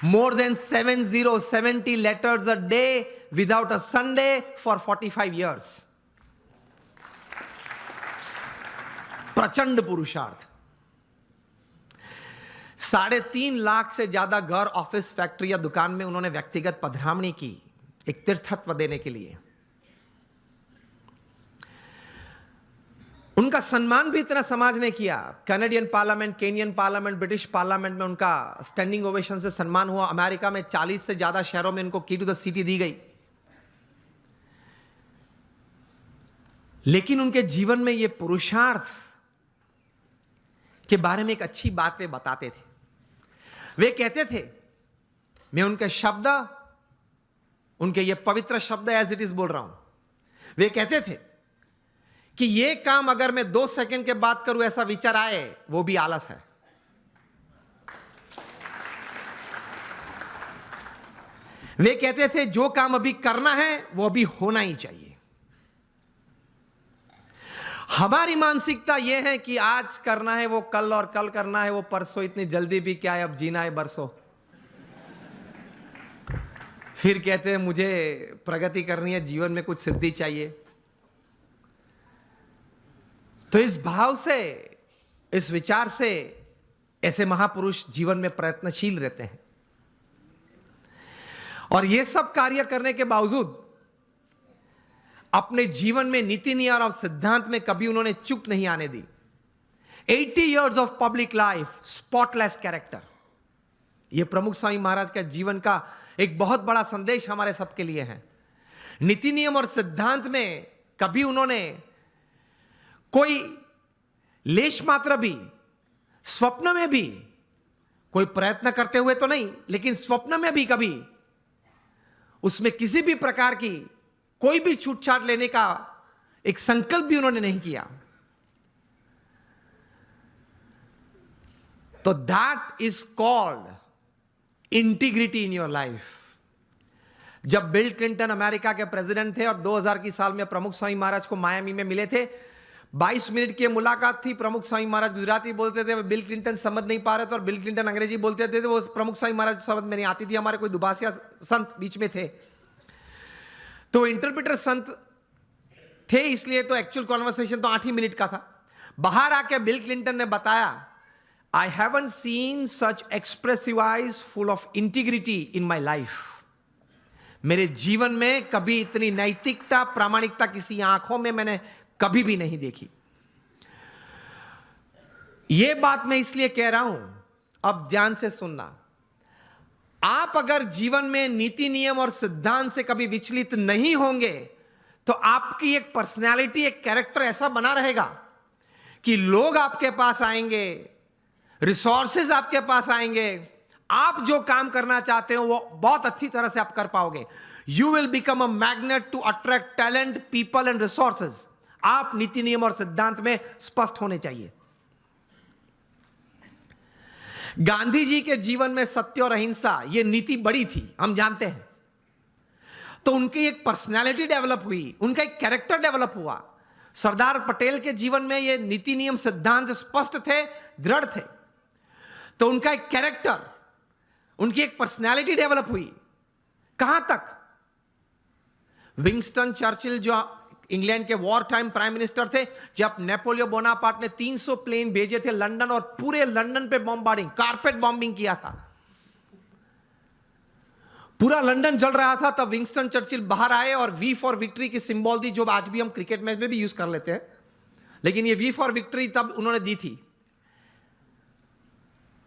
more than 70 letters a day without a Sunday for 45 years. प्रचंड पुरुषार्थ। 3.5 लाख से ज्यादा घर, ऑफिस, फैक्ट्री या दुकान में उन्होंने व्यक्तिगत पधरामणी की, एक तीर्थत्व देने के लिए। उनका सम्मान भी इतना समाज ने किया। Canadian parliament, Kenyon parliament, British parliament में उनका स्टैंडिंग ओवेशन से सम्मान हुआ। अमेरिका में 40 से ज्यादा शहरों में उनको की टू द सिटी दी गई। लेकिन उनके जीवन में यह पुरुषार्थ के बारे में एक अच्छी बात वे बताते थे। वे कहते थे, मैं उनके शब्द, उनके ये पवित्र शब्द एज इट इज बोल रहा हूं। वे कहते थे कि ये काम अगर मैं 2 सेकंड के बाद करूं, ऐसा विचार आए, वो भी आलस है। वे कहते थे जो काम अभी करना है वो अभी होना ही चाहिए। हमारी मानसिकता यह है कि आज करना है वो कल, और कल करना है वो परसों। इतनी जल्दी भी क्या है, अब जीना है बरसों। फिर कहते हैं मुझे प्रगति करनी है, जीवन में कुछ सिद्धि चाहिए। तो इस भाव से, इस विचार से ऐसे महापुरुष जीवन में प्रयत्नशील रहते हैं। और ये सब कार्य करने के बावजूद अपने जीवन में नीति नियम और सिद्धांत में कभी उन्होंने चूक नहीं आने दी। 80 years of public life, spotless character. यह प्रमुख स्वामी महाराज के जीवन का एक बहुत बड़ा संदेश हमारे सबके लिए है। नीति नियम और सिद्धांत में कभी उन्होंने कोई लेश मात्र भी, स्वप्न में भी कोई प्रयत्न करते हुए तो नहीं, लेकिन स्वप्न में भी कभी उसमें किसी भी प्रकार की कोई भी छूटछाट लेने का एक संकल्प भी उन्होंने नहीं किया। तो that is called integrity in your life. जब बिल क्लिंटन अमेरिका के प्रेसिडेंट थे और 2000 की साल में प्रमुख स्वामी महाराज को मायामी में मिले थे, 22 मिनट की मुलाकात थी। प्रमुख स्वामी महाराज गुजराती बोलते थे, बिल क्लिंटन समझ नहीं पा रहे थे, और बिल क्लिंटन अंग्रेजी बोलते थे। वो प्रमुख स्वामी महाराज समझ में नहीं आती थी। हमारे कोई दुभाषिया संत बीच में थे, तो इंटरप्रेटर संत थे, इसलिए तो एक्चुअल कॉन्वर्सेशन तो 8 ही मिनट का था। बाहर आके बिल क्लिंटन ने बताया, I haven't seen such expressive eyes full of integrity in my life. मेरे जीवन में कभी इतनी नैतिकता, प्रामाणिकता किसी आंखों में मैंने कभी भी नहीं देखी। यह बात मैं इसलिए कह रहा हूं, अब ध्यान से सुनना। आप अगर जीवन में नीति नियम और सिद्धांत से कभी विचलित नहीं होंगे, तो आपकी एक पर्सनैलिटी, एक कैरेक्टर ऐसा बना रहेगा कि लोग आपके पास आएंगे, रिसोर्सेज आपके पास आएंगे, आप जो काम करना चाहते हो वो बहुत अच्छी तरह से आप कर पाओगे। You will become a magnet to attract talent, people and resources. आप नीति नियम और सिद्धांत में स्पष्ट होने चाहिए। गांधी जी के जीवन में सत्य और अहिंसा ये नीति बड़ी थी, हम जानते हैं। तो उनकी एक पर्सनालिटी डेवलप हुई, उनका एक कैरेक्टर डेवलप हुआ। सरदार पटेल के जीवन में ये नीति नियम सिद्धांत स्पष्ट थे, दृढ़ थे। तो उनका एक कैरेक्टर, उनकी एक पर्सनालिटी डेवलप हुई। कहां तक? विंस्टन चर्चिल जो इंग्लैंड के वॉर टाइम प्राइम मिनिस्टर थे, जब नेपोलियन बोनापार्ट ने 300 प्लेन भेजे थे लंदन, और पूरे लंदन पे बॉम्बार्डिंग, कारपेट बॉम्बिंग किया था, पूरा लंदन जल रहा था, तब विंस्टन चर्चिल बाहर आए और वी फॉर विक्ट्री की सिंबल दी, जो आज भी हम क्रिकेट मैच में भी यूज कर लेते हैं, लेकिन ये वी फॉर विक्ट्री तब उन्होंने दी थी।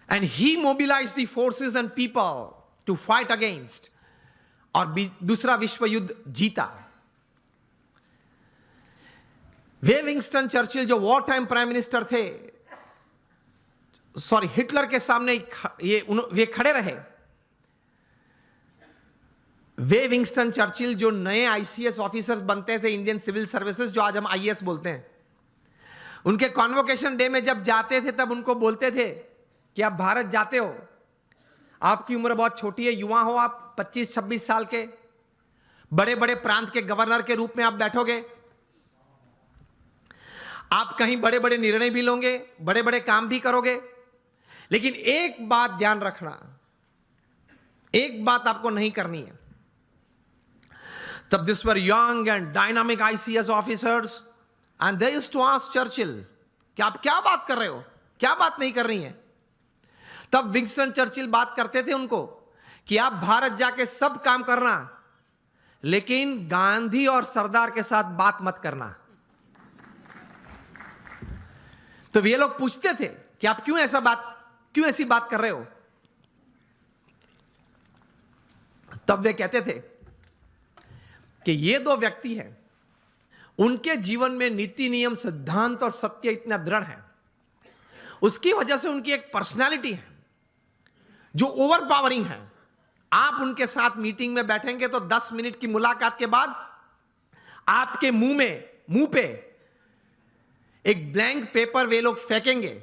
And he mobilised the forces and people to fight against, और दूसरा विश्व युद्ध जीता। वे विंस्टन चर्चिल जो वॉर टाइम प्राइम मिनिस्टर थे, सॉरी हिटलर के सामने वे खड़े रहे। वे विंस्टन चर्चिल जो नए आईसीएस ऑफिसर्स बनते थे, इंडियन सिविल सर्विसेज, जो आज हम आईएएस बोलते हैं, उनके कॉन्वोकेशन डे में जब जाते थे तब उनको बोलते थे कि आप भारत जाते हो, आपकी उम्र बहुत छोटी है, युवा हो आप, 25-26 साल के, बड़े बड़े प्रांत के गवर्नर के रूप में आप बैठोगे, आप कहीं बड़े बड़े निर्णय भी लोगे, बड़े बड़े काम भी करोगे, लेकिन एक बात ध्यान रखना, एक बात आपको नहीं करनी है। तब this were young and dynamic ICS officers, and they used to ask Churchill कि आप क्या बात कर रहे हो, क्या बात नहीं कर रही है। तब विंस्टन चर्चिल बात करते थे उनको कि आप भारत जाके सब काम करना, लेकिन गांधी और सरदार के साथ बात मत करना। तो वे लोग पूछते थे कि आप क्यों ऐसी बात कर रहे हो? तब वे कहते थे कि ये दो व्यक्ति हैं, उनके जीवन में नीति, नियम, सिद्धांत और सत्य इतना दृढ़ है, उसकी वजह से उनकी एक पर्सनालिटी है जो ओवर पावरिंग है। आप उनके साथ मीटिंग में बैठेंगे तो 10 मिनट की मुलाकात के बाद आपके मुंह पे एक ब्लैंक पेपर वे लोग फेंकेंगे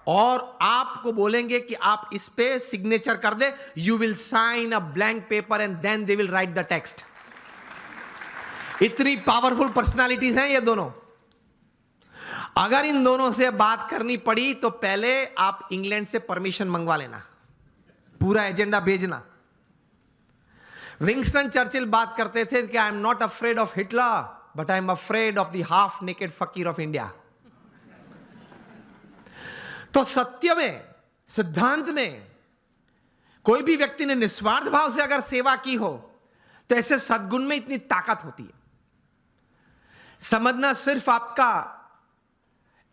और आपको बोलेंगे कि आप इस पे सिग्नेचर कर दे। You will sign a blank paper and then they will write the text. इतनी पावरफुल पर्सनालिटीज हैं ये दोनों। अगर इन दोनों से बात करनी पड़ी तो पहले आप इंग्लैंड से परमिशन मंगवा लेना, पूरा एजेंडा भेजना। विंस्टन चर्चिल बात करते थे कि I am not afraid of Hitler but I am afraid of the half naked फकीर ऑफ इंडिया। तो सत्य में, सिद्धांत में कोई भी व्यक्ति ने निस्वार्थ भाव से अगर सेवा की हो तो ऐसे सद्गुण में इतनी ताकत होती है। समझना सिर्फ आपका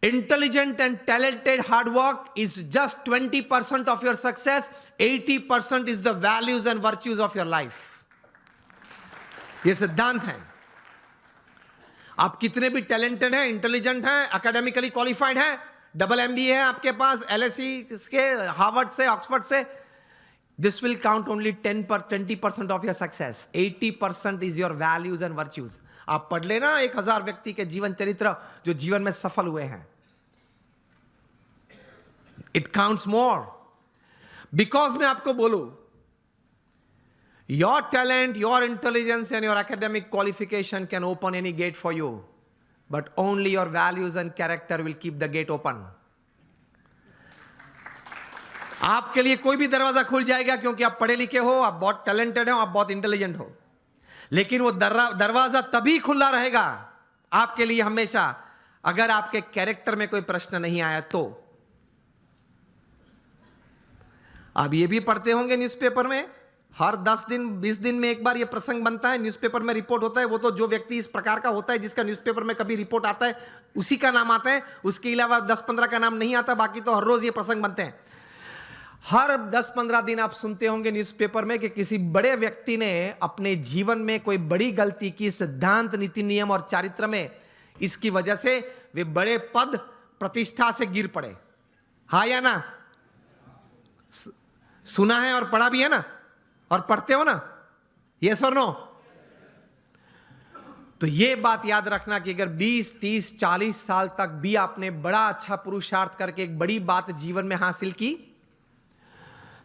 intelligent and talented hard work is just 20% of your success, 80% is the values and virtues of your life. ये सिद्धांत है। आप कितने भी टैलेंटेड हैं, इंटेलिजेंट हैं, एकेडमिकली क्वालिफाइड हैं, डबल MBA है आपके पास, LSE के, हार्वर्ड से, ऑक्सफोर्ड से, this will count only 20% of your success. 80% is your values and virtues. आप पढ़ लेना 1000 व्यक्ति के जीवन चरित्र जो जीवन में सफल हुए हैं। It counts more. बिकॉज मैं आपको बोलूं, your talent, your intelligence and your academic qualification can open any gate for you, but only your values and character will keep the gate open. आपके लिए कोई भी दरवाजा खुल जाएगा क्योंकि आप पढ़े लिखे हो, आप बहुत टैलेंटेड हो, आप बहुत इंटेलिजेंट हो, लेकिन वो दरवाजा तभी खुला रहेगा आपके लिए हमेशा अगर आपके कैरेक्टर में कोई प्रश्न नहीं आया तो। आप ये भी पढ़ते होंगे न्यूज़पेपर में, हर 10 दिन 20 दिन में एक बार ये प्रसंग बनता है, न्यूज़पेपर में रिपोर्ट होता है। वो तो जो व्यक्ति इस प्रकार का होता है जिसका न्यूज़पेपर में कभी रिपोर्ट आता है उसी का नाम आता है, उसके अलावा 10-15 का नाम नहीं आता, बाकी तो हर रोज ये प्रसंग बनते हैं। हर 10-15 दिन आप सुनते होंगे न्यूज़पेपर में कि किसी बड़े व्यक्ति ने अपने जीवन में कोई बड़ी गलती की, सिद्धांत, नीति, नियम और चारित्र में, इसकी वजह से वे बड़े पद प्रतिष्ठा से गिर पड़े। हाँ या ना? सुना है और पढ़ा भी है ना, और पढ़ते हो ना, यस और नो? तो ये बात याद रखना कि अगर 20, 30, 40 साल तक भी आपने बड़ा अच्छा पुरुषार्थ करके एक बड़ी बात जीवन में हासिल की,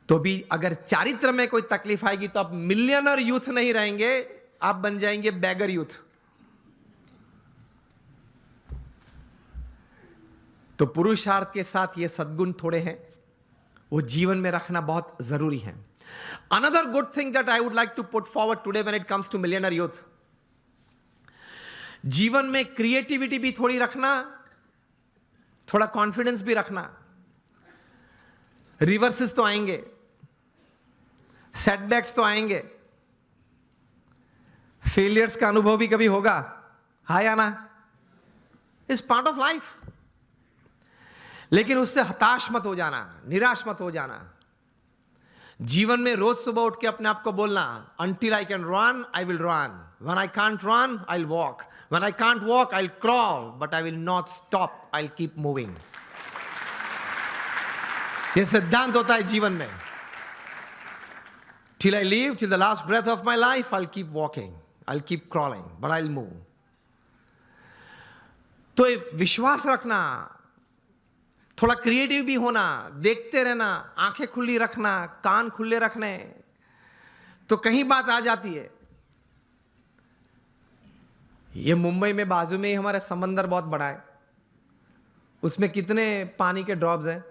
तो भी अगर चारित्र में कोई तकलीफ आएगी तो आप मिलियनर यूथ नहीं रहेंगे, आप बन जाएंगे बैगर यूथ। तो पुरुषार्थ के साथ ये सद्गुण थोड़े हैं, वो जीवन में रखना बहुत जरूरी है। Another good thing that I would like to put forward today when it comes to millionaire youth, जीवन में क्रिएटिविटी भी थोड़ी रखना, थोड़ा कॉन्फिडेंस भी रखना। रिवर्सेस तो आएंगे, सेटबैक्स तो आएंगे, फेलियर्स का अनुभव भी कभी होगा, हाँ या ना? Is part of life. लेकिन उससे हताश मत हो जाना, निराश मत हो जाना। जीवन में रोज सुबह उठ के अपने आप को बोलना, until I can run, I will run. When I can't run, I'll walk. When I can't walk, I'll crawl. But I will not stop. I'll keep moving. ये सिद्धांत होता है जीवन में। Till I live, till the last breath of my life, I'll keep walking. I'll keep crawling, but I'll move. तो ये विश्वास रखना, थोड़ा क्रिएटिव भी होना, देखते रहना, आंखें खुली रखना, कान खुले रखने, तो कहीं बात आ जाती है। ये मुंबई में बाजू में ही हमारा समंदर बहुत बड़ा है, उसमें कितने पानी के ड्रॉप्स हैं?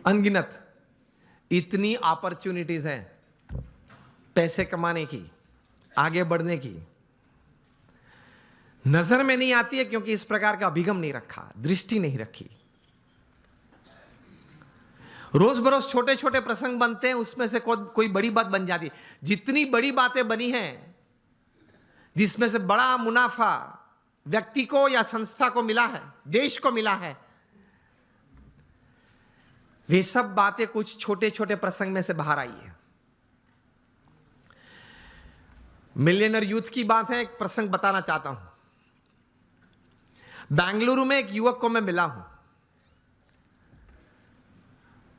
अनगिनत। इतनी अपॉर्चुनिटीज हैं पैसे कमाने की, आगे बढ़ने की, नजर में नहीं आती है क्योंकि इस प्रकार का अभिगम नहीं रखा, दृष्टि नहीं रखी। रोज बरोज छोटे छोटे प्रसंग बनते हैं, उसमें से कोई बड़ी बात बन जाती है। जितनी बड़ी बातें बनी हैं, जिसमें से बड़ा मुनाफा व्यक्ति को या संस्था को मिला है, देश को मिला है, वे सब बातें कुछ छोटे छोटे प्रसंग में से बाहर आई है। मिलियनर यूथ की बात है, एक प्रसंग बताना चाहता हूं। बेंगलुरु में एक युवक को मैं मिला हूं।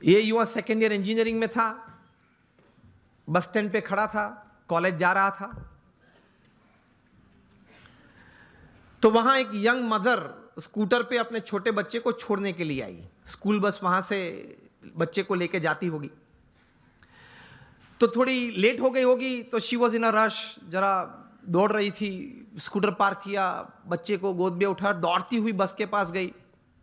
यह युवक सेकेंड ईयर इंजीनियरिंग में था, बस स्टैंड पे खड़ा था, कॉलेज जा रहा था। तो वहां एक यंग मदर स्कूटर पे अपने छोटे बच्चे को छोड़ने के लिए आई। स्कूल बस वहां से बच्चे को लेके जाती होगी, तो थोड़ी लेट हो गई होगी, तो she was in a rush, जरा दौड़ रही थी। स्कूटर पार्क किया, बच्चे को गोद में उठा, दौड़ती हुई बस के पास गई,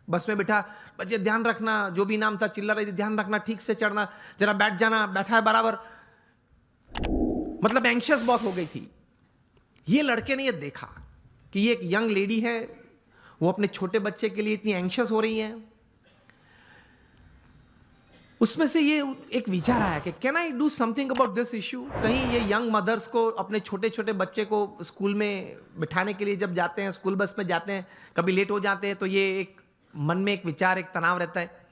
बस में बिठा, बच्चे ध्यान रखना, जो भी नाम था चिल्ला रही थी, ध्यान रखना, ठीक से चढ़ना, जरा बैठ जाना, बैठा है बराबर। मतलब एंशियस बहुत हो गई थी। ये लड़के ने ये देखा कि ये एक यंग लेडी है, वो अपने छोटे बच्चे के लिए इतनी एंशियस हो रही है। उसमें से ये एक विचार आया कि can I do something about this issue. कहीं ये यंग मदर्स को, अपने छोटे छोटे बच्चे को स्कूल में बिठाने के लिए जब जाते हैं, स्कूल बस में जाते हैं, कभी लेट हो जाते हैं, तो ये एक मन में एक विचार, एक तनाव रहता है।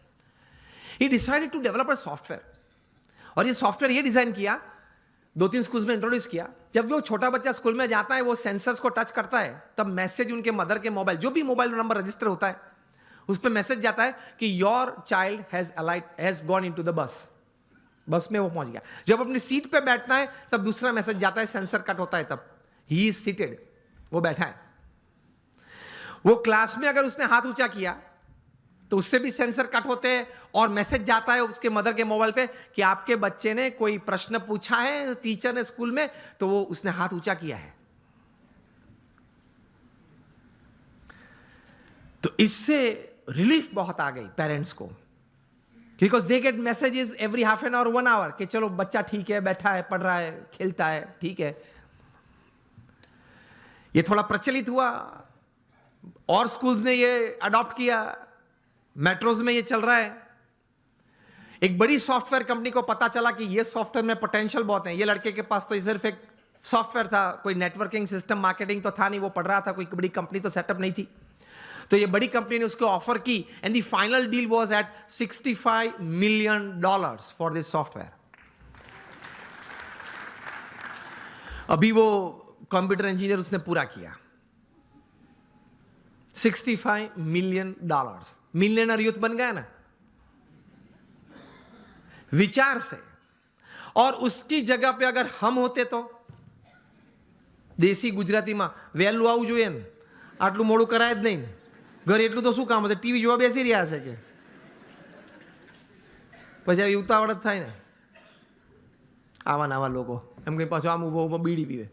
He decided to develop a software, और ये सॉफ्टवेयर ये डिजाइन किया, 2-3 स्कूल्स में इंट्रोड्यूस किया। जब वो छोटा बच्चा स्कूल में जाता है, वो सेंसर्स को टच करता है, तब मैसेज उनके मदर के मोबाइल, जो भी मोबाइल नंबर रजिस्टर होता है, उस पर मैसेज जाता है कि your child has gone into the bus. बस में वो पहुंच गया। जब अपनी सीट पे बैठना है, तब दूसरा मैसेज जाता है, सेंसर कट होता है, तब ही इज सीटेड, वो बैठा है। वो क्लास में अगर उसने हाथ ऊंचा किया तो उससे भी सेंसर कट होते हैं, और मैसेज जाता है उसके मदर के मोबाइल पे कि आपके बच्चे ने कोई प्रश्न पूछा है टीचर ने स्कूल में, तो वो उसने हाथ ऊंचा किया है। तो इससे रिलीफ बहुत आ गई पेरेंट्स को, because they get messages every half an hour, 1 hour, कि चलो बच्चा ठीक है, बैठा है, पढ़ रहा है, खेलता है, ठीक है। ये थोड़ा प्रचलित हुआ और स्कूल्स ने ये अडॉप्ट किया, मेट्रोज में ये चल रहा है। एक बड़ी सॉफ्टवेयर कंपनी को पता चला कि ये सॉफ्टवेयर में पोटेंशियल बहुत है। ये लड़के के पास तो ये सिर्फ एक सॉफ्टवेयर था, कोई नेटवर्किंग सिस्टम, मार्केटिंग तो था नहीं, वो पढ़ रहा था, कोई बड़ी कंपनी तो सेटअप नहीं थी। तो ये बड़ी कंपनी ने उसको ऑफर की, and the final deal was at $65 million for this software. अभी वो कंप्यूटर इंजीनियर उसने पूरा किया, $65 million। मिलियनर यूथ बन गया ना विचार से। और उसकी जगह पे अगर हम होते तो, देसी गुजराती में वહેલું આવવું જોઈએ ને, આટલું મોડું કરાય જ નહીં, ઘરે એટલું તો શું કામ હશે, ટીવી જોવા બેસી રહ્યા હશે કે પછી આવી ઉતાવળ જ થાય ને, આવા નવા લોકો એમ કંઈ પાછું આમ ઊભો ઊભો બીડી પીવે,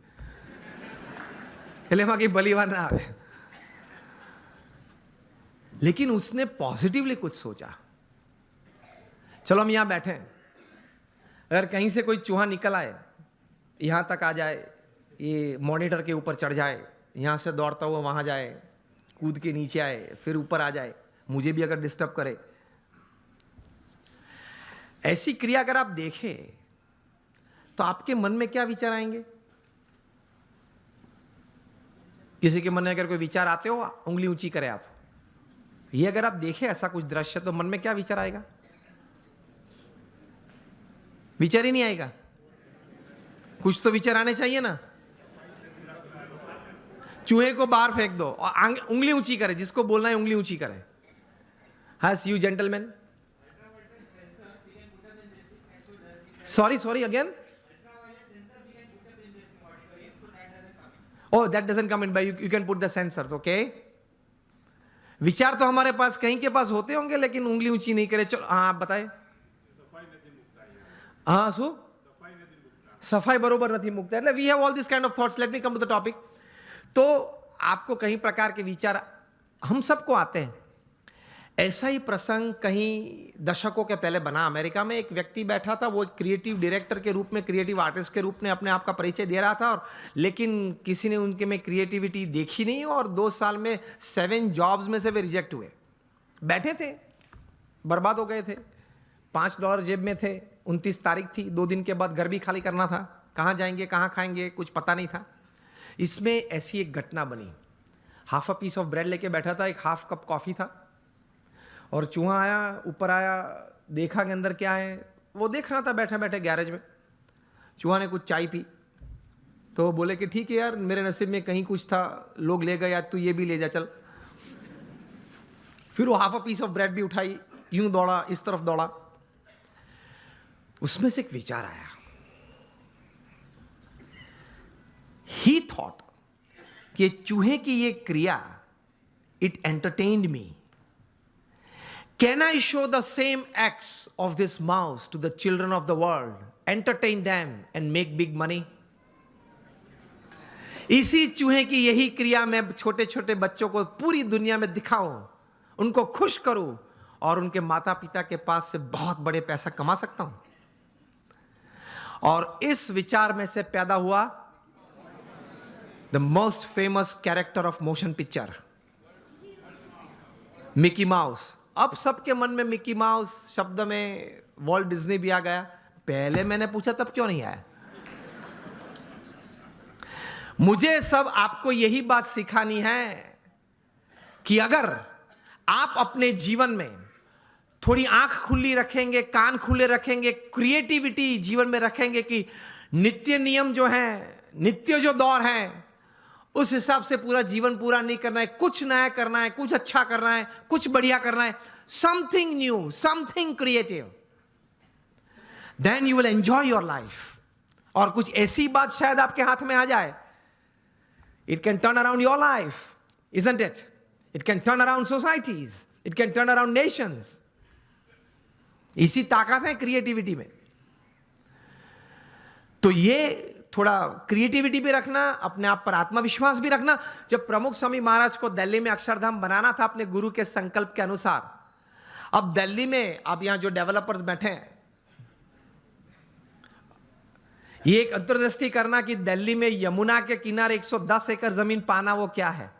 એટલે એમાં કંઈ ભલી વાર ના આવે। लेकिन उसने पॉजिटिवली कुछ सोचा। चलो हम यहां बैठे, अगर कहीं से कोई चूहा निकल आए, यहां तक आ जाए, ये मॉनिटर के ऊपर चढ़ जाए, यहां से दौड़ता हुआ वहां जाए, कूद के नीचे आए, फिर ऊपर आ जाए, मुझे भी अगर डिस्टर्ब करे, ऐसी क्रिया अगर आप देखें तो आपके मन में क्या विचार आएंगे? किसी के मन में अगर कोई विचार आते हो, उंगली ऊंची करें आप। ये अगर आप देखें ऐसा कुछ दृश्य, तो मन में क्या विचार आएगा? विचार ही नहीं आएगा। कुछ तो विचार आने चाहिए ना। चूहे को बाहर फेंक दो और उंगली ऊंची करे, जिसको बोलना है उंगली ऊंची करे। हस you gentleman, sorry again. Oh, that doesn't come in, but you can put the sensors, okay? विचार तो हमारे पास कहीं के पास होते होंगे, लेकिन उंगली ऊंची नहीं करे। चलो हाँ, आप बताए। हाँ, सो सफाई बरोबर नहीं मुकता, એટલે we have all this kind of thoughts. Let me come to the topic. तो आपको कई प्रकार के विचार हम सबको आते हैं। ऐसा ही प्रसंग कहीं दशकों के पहले बना। अमेरिका में एक व्यक्ति बैठा था, वो क्रिएटिव डायरेक्टर के रूप में, क्रिएटिव आर्टिस्ट के रूप में अपने आप का परिचय दे रहा था, और लेकिन किसी ने उनके में क्रिएटिविटी देखी नहीं, और 2 साल में 7 जॉब्स में से वे रिजेक्ट हुए। बैठे थे, बर्बाद हो गए थे। $5 जेब में थे, 29 तारीख थी, 2 दिन के बाद घर भी खाली करना था, कहाँ जाएंगे कहाँ खाएंगे कुछ पता नहीं था। इसमें ऐसी एक घटना बनी, half a piece of bread लेके बैठा था, एक हाफ कप कॉफी था, और चूहा आया, ऊपर आया, देखा कि अंदर क्या है, वो देख रहा था बैठे बैठे गैरेज में। चूहा ने कुछ चाय पी, तो बोले कि ठीक है यार, मेरे नसीब में कहीं कुछ था, लोग ले गए, आज तू ये भी ले जा चल। फिर वो half a piece of bread भी उठाई, यूं दौड़ा, इस तरफ दौड़ा, उसमें से एक विचार आया। ही थॉट कि चूहे की ये क्रिया, it entertained me, can I show the same acts of this mouse to the children of the world, entertain them and make big money. इसी चूहे की यही क्रिया मैं छोटे छोटे बच्चों को पूरी दुनिया में दिखाऊं, उनको खुश करूं, और उनके माता पिता के पास से बहुत बड़े पैसा कमा सकता हूं। और इस विचार में से पैदा हुआ the most famous character of motion picture, Mickey mouse. अब सबके मन में मिकी माउस शब्द में वॉल्ट डिज्नी भी आ गया। पहले मैंने पूछा तब क्यों नहीं आया? मुझे सब आपको यही बात सिखानी है कि अगर आप अपने जीवन में थोड़ी आंख खुली रखेंगे, कान खुले रखेंगे, क्रिएटिविटी जीवन में रखेंगे कि नित्य नियम जो है, नित्य जो दौर है, उस हिसाब से पूरा जीवन पूरा नहीं करना है, कुछ नया करना है, कुछ अच्छा करना है, कुछ बढ़िया करना है, something new, something creative, then you will enjoy your life. और कुछ ऐसी बात शायद आपके हाथ में आ जाए, it can turn around your life, isn't it? It can turn around societies, it can turn around nations. इसी ताकत है क्रिएटिविटी में। तो ये थोड़ा क्रिएटिविटी भी रखना, अपने आप पर आत्मविश्वास भी रखना। जब प्रमुख स्वामी महाराज को दिल्ली में अक्षरधाम बनाना था अपने गुरु के संकल्प के अनुसार, अब दिल्ली में आप यहां जो डेवलपर्स बैठे हैं, ये एक अंतर्दृष्टि करना कि दिल्ली में यमुना के किनारे 110 एकड़ जमीन पाना वो क्या है,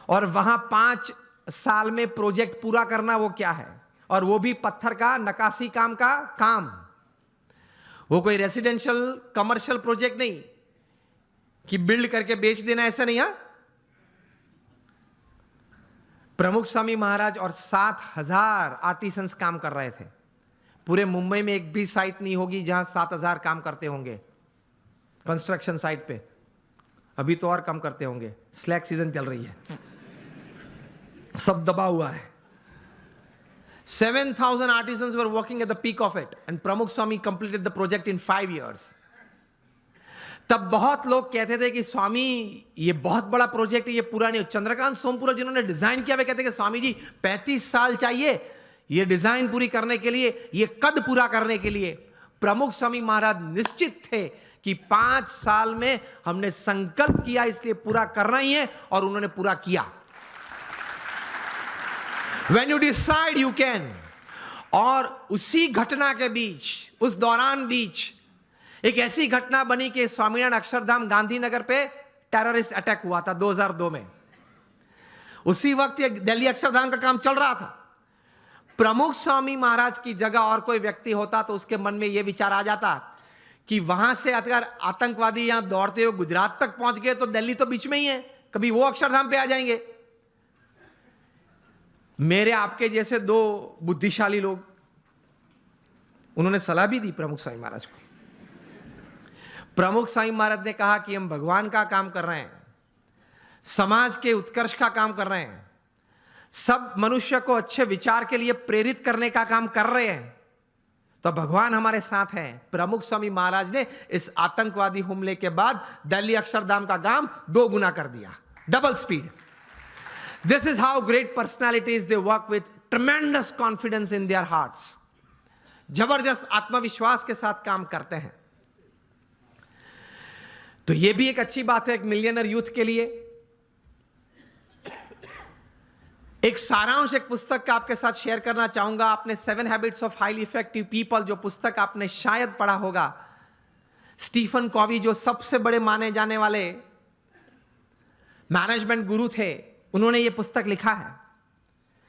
और वहां 5 साल में प्रोजेक्ट पूरा करना वो क्या है, और वो भी पत्थर का नक्काशी काम का काम। वो कोई रेसिडेंशियल कमर्शियल प्रोजेक्ट नहीं कि बिल्ड करके बेच देना, ऐसा नहीं। प्रमुख स्वामी महाराज और 7,000 आर्टिसंस काम कर रहे थे। पूरे मुंबई में एक भी साइट नहीं होगी जहां 7,000 काम करते होंगे कंस्ट्रक्शन साइट पे। अभी तो और कम करते होंगे, स्लैक सीजन चल रही है, सब दबा हुआ है। 7,000 artisans were working at the peak of it, and Pramukh Swami completed the project in 5 years. तब बहुत लोग कहते थे कि स्वामी ये बहुत बड़ा प्रोजेक्ट है, ये पूरा नहीं। चंद्रकांत सोमपुरा जिन्होंने डिजाइन किया, वे कहते कि स्वामी जी 35 साल चाहिए ये डिजाइन पूरी करने के लिए, ये कद पूरा करने के लिए। प्रमुख स्वामी महाराज निश्चित थे कि 5 साल में हमने संकल्प किया, इसलिए पूरा करना ही है, और उन्होंने पूरा किया। When you decide you can। और उसी घटना के बीच, उस दौरान बीच एक ऐसी घटना बनी कि स्वामीनारायण अक्षरधाम गांधीनगर पे टेररिस्ट अटैक हुआ था 2002 में। उसी वक्त ये दिल्ली अक्षरधाम का काम चल रहा था। प्रमुख स्वामी महाराज की जगह और कोई व्यक्ति होता तो उसके मन में यह विचार आ जाता कि वहां से अगर आतंकवादी यहां दौड़ते हुए गुजरात तक पहुंच गए तो दिल्ली तो बीच में ही है, कभी वो अक्षरधाम पे आ जाएंगे। मेरे आपके जैसे 2 बुद्धिशाली लोग, उन्होंने सलाह भी दी प्रमुख स्वामी महाराज को। प्रमुख स्वामी महाराज ने कहा कि हम भगवान का काम कर रहे हैं, समाज के उत्कर्ष का काम कर रहे हैं, सब मनुष्य को अच्छे विचार के लिए प्रेरित करने का काम कर रहे हैं, तो भगवान हमारे साथ हैं। प्रमुख स्वामी महाराज ने इस आतंकवादी हमले के बाद दिल्ली अक्षरधाम का काम 2 गुना कर दिया, double speed. This is how great personalities, they work with tremendous confidence in their hearts. जबरदस्त आत्मविश्वास के साथ काम करते हैं। तो यह भी एक अच्छी बात है एक मिलियनर यूथ के लिए। एक सारांश, एक पुस्तक का आपके साथ शेयर करना चाहूंगा। आपने 7 habits of highly effective people, जो पुस्तक आपने शायद पढ़ा होगा, स्टीफन कॉवी जो सबसे बड़े माने जाने वाले मैनेजमेंट गुरु थे, उन्होंने यह पुस्तक लिखा है।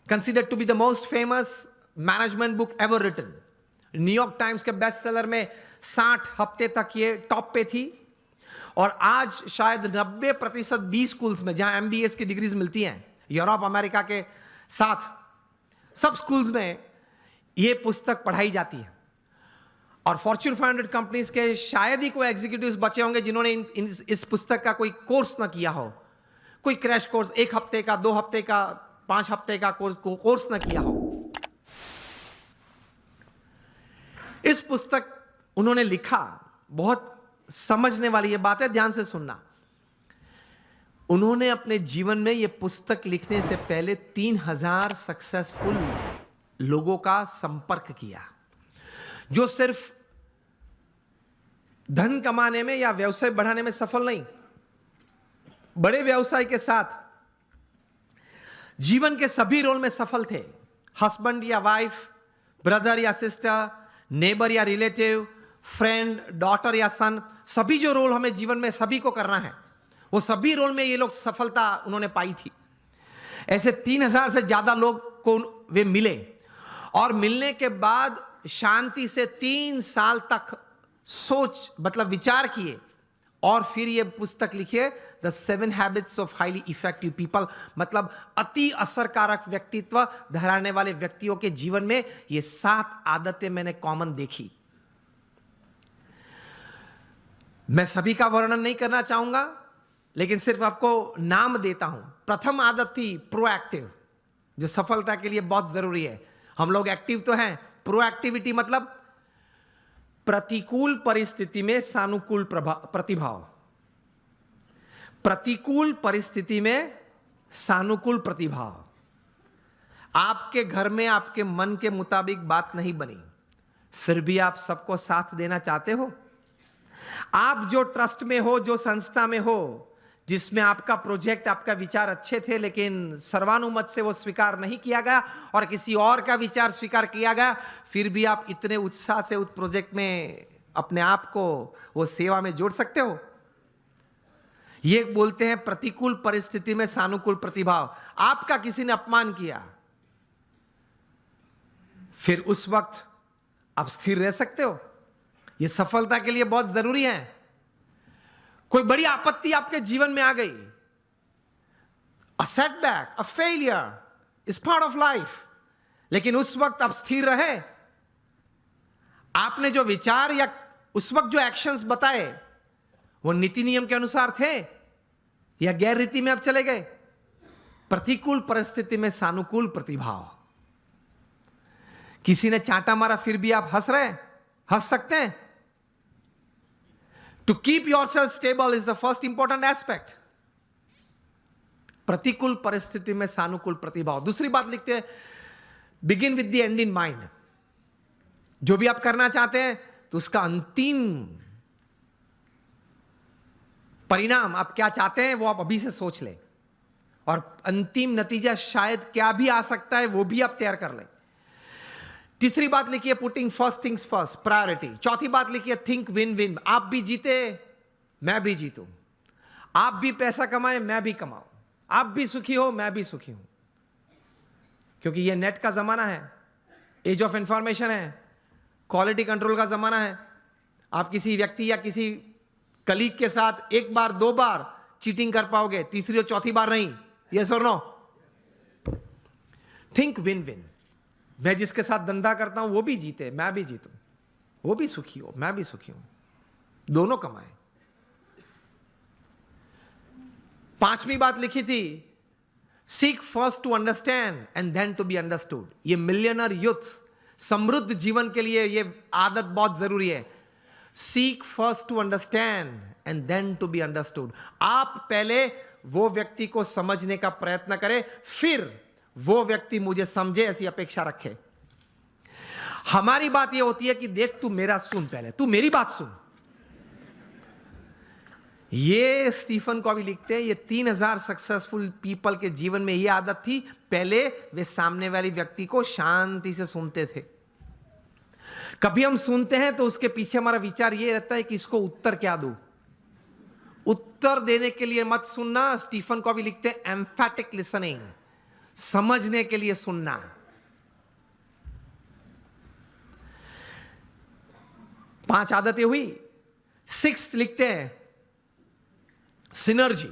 Considered to be the most famous management book ever written. New York Times के बेस्ट सेलर में 60 हफ्ते तक ये टॉप पे थी, और आज शायद 90% बी स्कूल्स में जहां MBA की डिग्रीज मिलती हैं यूरोप अमेरिका के साथ, सब स्कूल्स में ये पुस्तक पढ़ाई जाती है। और फॉर्च्यून 500 कंपनीज के शायद ही कोई एग्जीक्यूटिव्स बचे होंगे जिन्होंने इस पुस्तक का कोई कोर्स ना किया हो, कोई क्रैश कोर्स, 1 हफ्ते का, 2 हफ्ते का, 5 हफ्ते का कोर्स ना किया हो। इस पुस्तक उन्होंने लिखा, बहुत समझने वाली ये बात है, ध्यान से सुनना। उन्होंने अपने जीवन में ये पुस्तक लिखने से पहले 3000 सक्सेसफुल लोगों का संपर्क किया, जो सिर्फ धन कमाने में या व्यवसाय बढ़ाने में सफल नहीं, बड़े व्यवसाय के साथ जीवन के सभी रोल में सफल थे। हस्बैंड या वाइफ, ब्रदर या सिस्टर, नेबर या रिलेटिव, फ्रेंड, डॉटर या सन, सभी जो रोल हमें जीवन में सभी को करना है, वो सभी रोल में ये लोग सफलता उन्होंने पाई थी। ऐसे 3000 से ज्यादा लोग को वे मिले, और मिलने के बाद शांति से 3 साल तक सोच मतलब विचार किए, और फिर ये पुस्तक लिखिए, the 7 habits of highly effective people, मतलब अति असरकारक व्यक्तित्व धराने वाले व्यक्तियों के जीवन में ये 7 आदतें मैंने कॉमन देखी। मैं सभी का वर्णन नहीं करना चाहूंगा, लेकिन सिर्फ आपको नाम देता हूं। प्रथम आदत थी प्रोएक्टिव, जो सफलता के लिए बहुत जरूरी है। हम लोग एक्टिव तो हैं, प्रोएक्टिविटी मतलब प्रतिकूल परिस्थिति में सानुकूल प्रतिभाव। प्रतिकूल परिस्थिति में सानुकूल प्रतिभाव। आपके घर में आपके मन के मुताबिक बात नहीं बनी, फिर भी आप सबको साथ देना चाहते हो। आप जो ट्रस्ट में हो, जो संस्था में हो, जिसमें आपका प्रोजेक्ट, आपका विचार अच्छे थे, लेकिन सर्वानुमत से वो स्वीकार नहीं किया गया और किसी और का विचार स्वीकार किया गया, फिर भी आप इतने उत्साह से उस प्रोजेक्ट में अपने आप को वो सेवा में जोड़ सकते हो। ये बोलते हैं प्रतिकूल परिस्थिति में सानुकूल प्रतिभाव। आपका किसी ने अपमान किया, फिर उस वक्त आप स्थिर रह सकते हो। ये सफलता के लिए बहुत जरूरी है। कोई बड़ी आपत्ति आपके जीवन में आ गई, a setback, a failure is part of life, लेकिन उस वक्त आप स्थिर रहे। आपने जो विचार या उस वक्त जो एक्शंस बताए वो नीति नियम के अनुसार थे या गैर रीति में आप चले गए। प्रतिकूल परिस्थिति में सानुकूल प्रतिभाव। किसी ने चांटा मारा, फिर भी आप हंस रहे, हंस सकते हैं। To keep yourself stable is the first important aspect. प्रतिकूल परिस्थिति में सानुकूल प्रतिभाव। दूसरी बात लिखते हैं, begin with the end in mind. जो भी आप करना चाहते हैं तो उसका अंतिम परिणाम आप क्या चाहते हैं वो आप अभी से सोच लें, और अंतिम नतीजा शायद क्या भी आ सकता है वो भी आप तैयार कर लें। तीसरी बात लिखिए, putting first things first, priority. चौथी बात लिखिए, थिंक विन विन। आप भी जीते, मैं भी जीतूं। आप भी पैसा कमाएं, मैं भी कमाऊं। आप भी सुखी हो, मैं भी सुखी हूं। क्योंकि ये नेट का जमाना है, एज ऑफ इंफॉर्मेशन है, क्वालिटी कंट्रोल का जमाना है। आप किसी व्यक्ति या किसी कलीग के साथ 1 बार 2 बार चीटिंग कर पाओगे, तीसरी और चौथी बार नहीं। यस और नो? Think win win. मैं जिसके साथ धंधा करता हूं वो भी जीते, मैं भी जीतूं। वो भी सुखी हो, मैं भी सुखी हूं, दोनों कमाएं। 5वीं बात लिखी थी, seek first to understand and then to be understood. ये मिलियनर यूथ समृद्ध जीवन के लिए ये आदत बहुत जरूरी है। Seek first to understand and then to be understood. आप पहले वो व्यक्ति को समझने का प्रयत्न करें, फिर वो व्यक्ति मुझे समझे ऐसी अपेक्षा रखे। हमारी बात ये होती है कि देख तू मेरा सुन, पहले तू मेरी बात सुन। ये स्टीफन कॉवी लिखते हैं, ये 3000 सक्सेसफुल पीपल के जीवन में ये आदत थी। पहले वे सामने वाली व्यक्ति को शांति से सुनते थे। कभी हम सुनते हैं तो उसके पीछे हमारा विचार ये रहता है कि इसको उत्तर क्या दूं। उत्तर देने के लिए मत सुनना। स्टीफन कॉवी लिखते हैं, एम्फैटिक लिसनिंग, समझने के लिए सुनना। 5 आदतें हुई। 6 लिखते हैं सिनर्जी।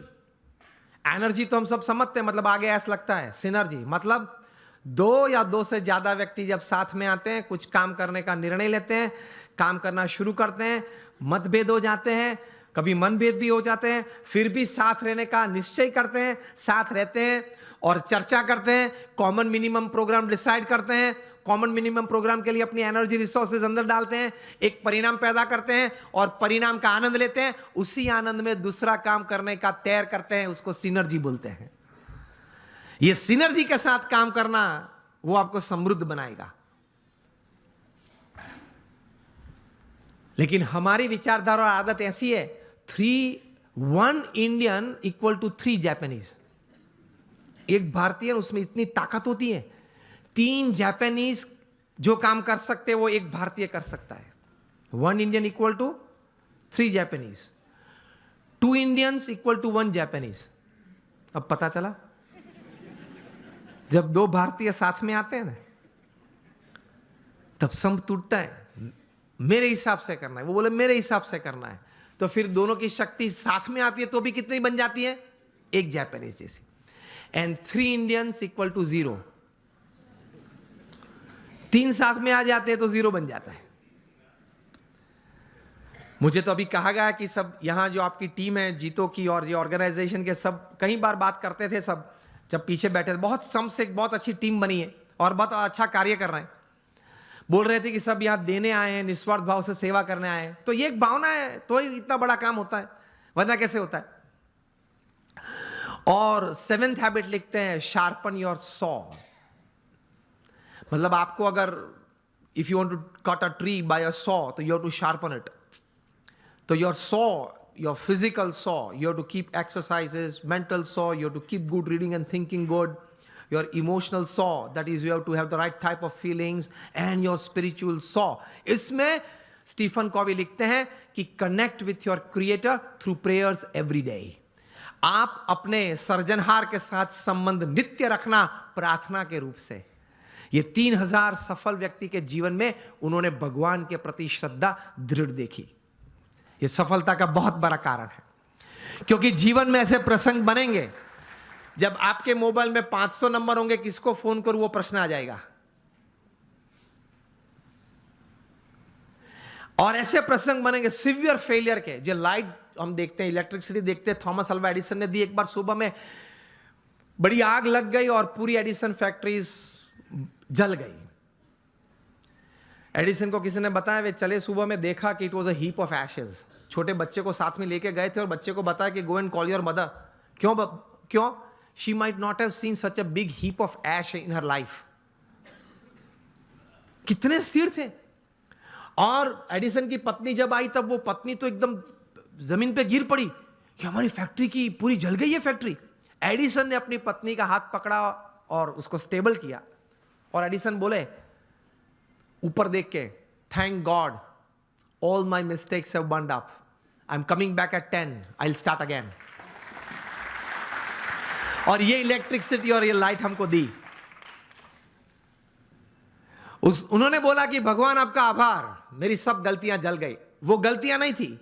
एनर्जी तो हम सब समझते हैं, मतलब आगे ऐसा लगता है। सिनर्जी मतलब 2 या 2 से ज्यादा व्यक्ति जब साथ में आते हैं, कुछ काम करने का निर्णय लेते हैं, काम करना शुरू करते हैं, मतभेद हो जाते हैं, कभी मनभेद भी हो जाते हैं, फिर भी साथ रहने का निश्चय करते हैं, साथ रहते हैं और चर्चा करते हैं, कॉमन मिनिमम प्रोग्राम डिसाइड करते हैं, कॉमन मिनिमम प्रोग्राम के लिए अपनी एनर्जी रिसोर्सेज अंदर डालते हैं, एक परिणाम पैदा करते हैं और परिणाम का आनंद लेते हैं। उसी आनंद में दूसरा काम करने का तैयार करते हैं, उसको सिनर्जी बोलते हैं। ये सिनर्जी के साथ काम करना वो आपको समृद्ध बनाएगा। लेकिन हमारी विचारधारा और आदत ऐसी है, 1 इंडियन इक्वल टू 3 जापानीज। एक भारतीय, उसमें इतनी ताकत होती है, 3 जापानीज जो काम कर सकते हैं वो एक भारतीय कर सकता है। 1 Indian equal to 3 Japanese, 2 Indians equal to 1 Japanese. अब पता चला, जब 2 भारतीय साथ में आते हैं ना, तब संघ टूटता है। मेरे हिसाब से करना है, वो बोले मेरे हिसाब से करना है, तो फिर दोनों की शक्ति साथ में आती है तो भी कितनी बन जाती है? एक जापानीज जैसी। And 3 Indians equal to 0। 3 साथ में आ जाते हैं तो 0 बन जाता है। मुझे तो अभी कहा गया कि सब यहां जो आपकी टीम है जीतो की और ये ऑर्गेनाइजेशन के, सब कई बार बात करते थे, सब जब पीछे बैठे, बहुत सम से बहुत अच्छी टीम बनी है और बहुत अच्छा कार्य कर रहे हैं। बोल रहे थे कि सब यहां देने आए हैं, निस्वार्थ भाव से सेवा करने आए हैं। तो ये एक भावना है तो ही इतना बड़ा काम होता है, वरना कैसे होता है। और 7th हैबिट लिखते हैं, शार्पन योर सॉ। मतलब आपको अगर if you want to cut a tree by a saw, तो you have to sharpen it. तो your saw, your physical saw, you have to keep exercises, mental saw, you have to keep good reading and thinking good. Your emotional saw, that is you have to have the right type of feelings, and your spiritual saw. इसमें Stephen Covey लिखते हैं कि connect with your creator through prayers every day. आप अपने सर्जनहार के साथ संबंध नित्य रखना प्रार्थना के रूप से। ये 3000 सफल व्यक्ति के जीवन में उन्होंने भगवान के प्रति श्रद्धा दृढ़ देखी। ये सफलता का बहुत बड़ा कारण है, क्योंकि जीवन में ऐसे प्रसंग बनेंगे जब आपके मोबाइल में 500 नंबर होंगे, किसको फोन करूं वो प्रश्न आ जाएगा। और ऐसे प्रसंग बनेंगे सिवियर फेलियर के, जो लाइट हम देखते हैं, इलेक्ट्रिसिटी देखते हैं, थॉमस अल्वा एडिसन ने दी। एक बार सुबह में बड़ी आग लग गई और पूरी एडिसन फैक्ट्रीज जल गई। एडिसन को किसी ने बताया, वे चले सुबह में, देखा कि it was a heap of Ashes. छोटे बच्चे को साथ में लेके गए थे और बच्चे को बताया कि go and call your mother. क्यों? She might not have seen such a big heap of ash in her life. कितने स्थिर थे। और एडिसन की पत्नी जब आई, तब वो पत्नी तो एकदम जमीन पे गिर पड़ी कि हमारी फैक्ट्री की पूरी जल गई है फैक्ट्री। एडिसन ने अपनी पत्नी का हाथ पकड़ा और उसको स्टेबल किया, और एडिसन बोले ऊपर देख के, thank God all my mistakes have burned up, I am coming back at 10, I will start again. और ये इलेक्ट्रिसिटी और ये लाइट हमको दी। उन्होंने बोला कि भगवान आपका आभार, मेरी सब गलतियां जल गई। वो गलतियां नहीं थी,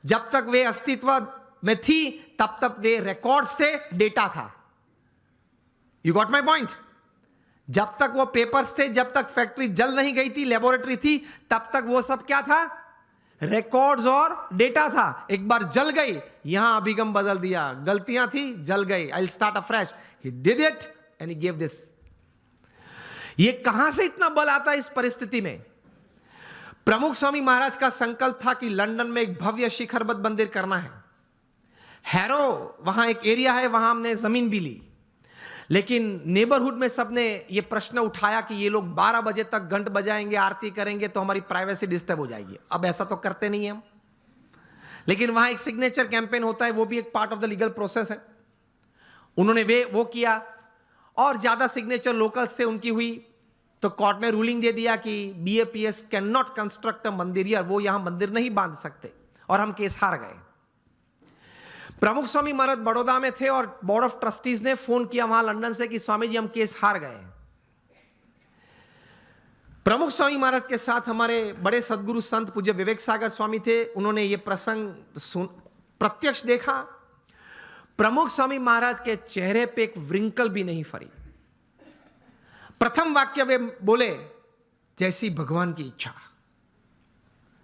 जब तक वे अस्तित्व में थी तब तक वे रिकॉर्ड्स थे, डेटा था। You got my point? जब तक वो पेपर्स थे, जब तक फैक्ट्री जल नहीं गई थी, लेबोरेटरी थी, तब तक वो सब क्या था? रिकॉर्ड्स और डेटा था। एक बार जल गई, यहां अभिगम बदल दिया, गलतियां थी, जल गई, I will start afresh. He did it and he give this. ये कहां से इतना बल आता है इस परिस्थिति में? प्रमुख स्वामी महाराज का संकल्प था कि लंदन में एक भव्य शिखरबद्ध मंदिर करना है। हैरो वहां एक एरिया है, वहां हमने जमीन भी ली, लेकिन नेबरहुड में सबने ये प्रश्न उठाया कि ये लोग 12 बजे तक घंट बजाएंगे, आरती करेंगे, तो हमारी प्राइवेसी डिस्टर्ब हो जाएगी। अब ऐसा तो करते नहीं है हम, लेकिन वहां एक सिग्नेचर कैंपेन होता है, वो भी एक part of the legal process है। उन्होंने वो किया, और ज्यादा सिग्नेचर लोकल्स थे, उनकी हुई, तो कोर्ट ने रूलिंग दे दिया कि BAPS can not construct a मंदिर, या वो यहां मंदिर नहीं बांध सकते, और हम केस हार गए। प्रमुख स्वामी महाराज बड़ौदा में थे और बोर्ड ऑफ ट्रस्टीज ने फोन किया वहां लंदन से कि स्वामी जी हम केस हार गए। प्रमुख स्वामी महाराज के साथ हमारे बड़े सदगुरु संत पूज्य विवेक सागर स्वामी थे। उन्होंने ये प्रसंग प्रत्यक्ष देखा। प्रमुख स्वामी महाराज के चेहरे पे एक व्रिंकल भी नहीं फरी। प्रथम वाक्य वे बोले, जैसी भगवान की इच्छा।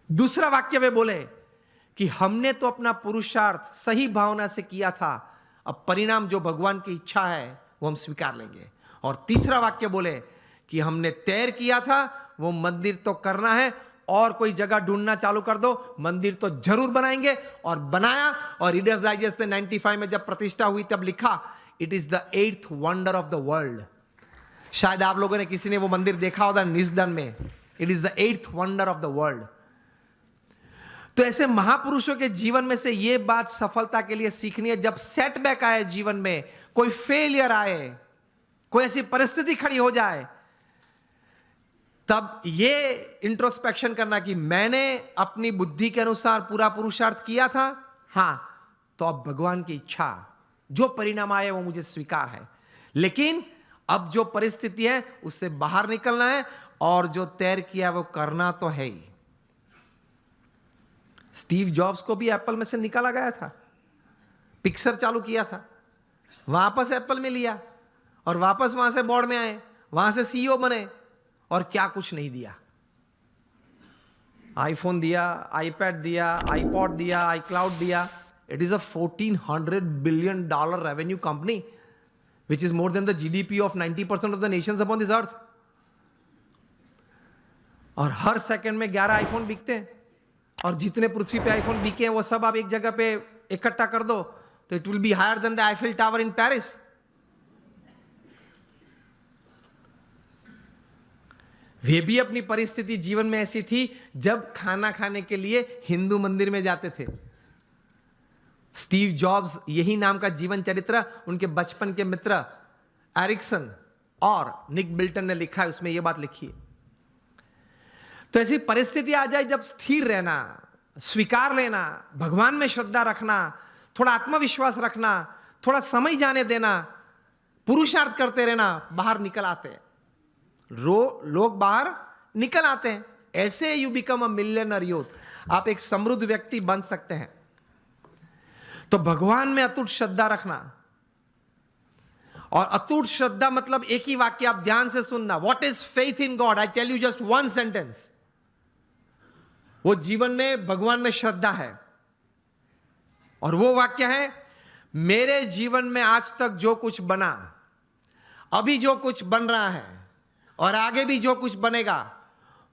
दूसरा वाक्य वे बोले कि हमने तो अपना पुरुषार्थ सही भावना से किया था, अब परिणाम जो भगवान की इच्छा है वो हम स्वीकार लेंगे। और तीसरा वाक्य बोले कि हमने तैर किया था, वो मंदिर तो करना है, और कोई जगह ढूंढना चालू कर दो, मंदिर तो जरूर बनाएंगे। और बनाया। और रीडर्स डाइजेस्ट ने 95 में जब प्रतिष्ठा हुई तब लिखा, it is the 8th wonder of the world. शायद आप लोगों ने किसी ने वो मंदिर देखा होगा निस्दन में। It is the 8th wonder of the world. तो ऐसे महापुरुषों के जीवन में से ये बात सफलता के लिए सीखनी है। जब सेटबैक आए जीवन में, कोई फेलियर आए, कोई ऐसी परिस्थिति खड़ी हो जाए, तब ये इंट्रोस्पेक्शन करना कि मैंने अपनी बुद्धि के अनुसार पूरा पुरुषार्थ किया था, हां, तो अब भगवान की इच्छा, जो परिणाम आए वो मुझे स्वीकार है, लेकिन अब जो परिस्थिति है उससे बाहर निकलना है, और जो तैर किया वो करना तो है ही। स्टीव जॉब्स को भी एप्पल में से निकाला गया था, पिक्सर चालू किया था, वापस एप्पल में लिया, और वापस वहां से बोर्ड में आए, वहां से सीईओ बने, और क्या कुछ नहीं दिया। आईफोन दिया, आईपैड दिया, आईपॉड दिया, आईक्लाउड दिया। It is a $1400 billion revenue company, which is more than the GDP of 90% of the Nations upon this earth. और हर सेकंड में 11 आईफोन बिकते हैं, और जितने पृथ्वी पे आईफोन बिके हैं वो सब आप एक जगह पे इकट्ठा कर दो तो it will be higher than the Eiffel tower in Paris. वे भी अपनी परिस्थिति जीवन में ऐसी थी जब खाना खाने के लिए हिंदू मंदिर में जाते थे। स्टीव जॉब्स, यही नाम का जीवन चरित्र उनके बचपन के मित्र एरिक्सन और निक बिल्टन ने लिखा है, उसमें यह बात लिखी है। तो ऐसी परिस्थिति आ जाए जब स्थिर रहना, स्वीकार लेना, भगवान में श्रद्धा रखना, थोड़ा आत्मविश्वास रखना, थोड़ा समय जाने देना, पुरुषार्थ करते रहना, बाहर निकल आते हैं। लोग बाहर निकल आते हैं। ऐसे you become a millionaire youth. आप एक समृद्ध व्यक्ति बन सकते हैं। तो भगवान में अटूट श्रद्धा रखना, और अटूट श्रद्धा मतलब एक ही वाक्य आप ध्यान से सुनना। What is faith in God? I tell you just one sentence. वो जीवन में भगवान में श्रद्धा है, और वो वाक्य है, मेरे जीवन में आज तक जो कुछ बना, अभी जो कुछ बन रहा है, और आगे भी जो कुछ बनेगा,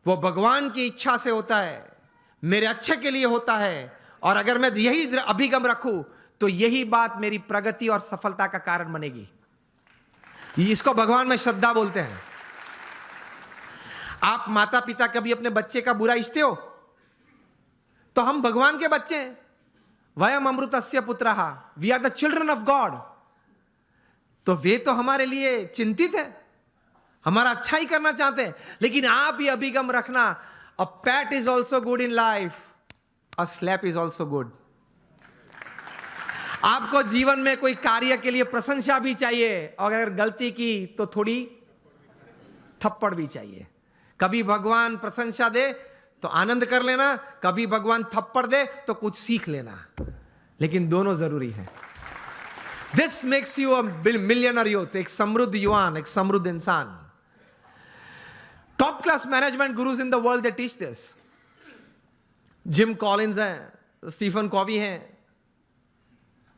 वो भगवान की इच्छा से होता है, मेरे अच्छे के लिए होता है। और अगर मैं यही अभिगम रखूं तो यही बात मेरी प्रगति और सफलता का कारण बनेगी। इसको भगवान में श्रद्धा बोलते हैं। आप माता पिता कभी अपने बच्चे का बुरा इच्छते हो? तो हम भगवान के बच्चे हैं। वयम अमृतस्य पुत्रः, we are the children of God. तो वे तो हमारे लिए चिंतित है, हमारा अच्छा ही करना चाहते हैं। लेकिन आप ये अभिगम रखना, a pat is also good in life, a slap is also good. आपको जीवन में कोई कार्य के लिए प्रशंसा भी चाहिए, और अगर गलती की तो थोड़ी थप्पड़ भी चाहिए। कभी भगवान प्रशंसा दे तो आनंद कर लेना, कभी भगवान थप्पड़ दे तो कुछ सीख लेना, लेकिन दोनों जरूरी है। This makes you a millionaire youth, एक समृद्ध युवान, एक समृद्ध इंसान। Top class management gurus in the world they teach this. Jim Collins हैं, स्टीफन कॉवी हैं,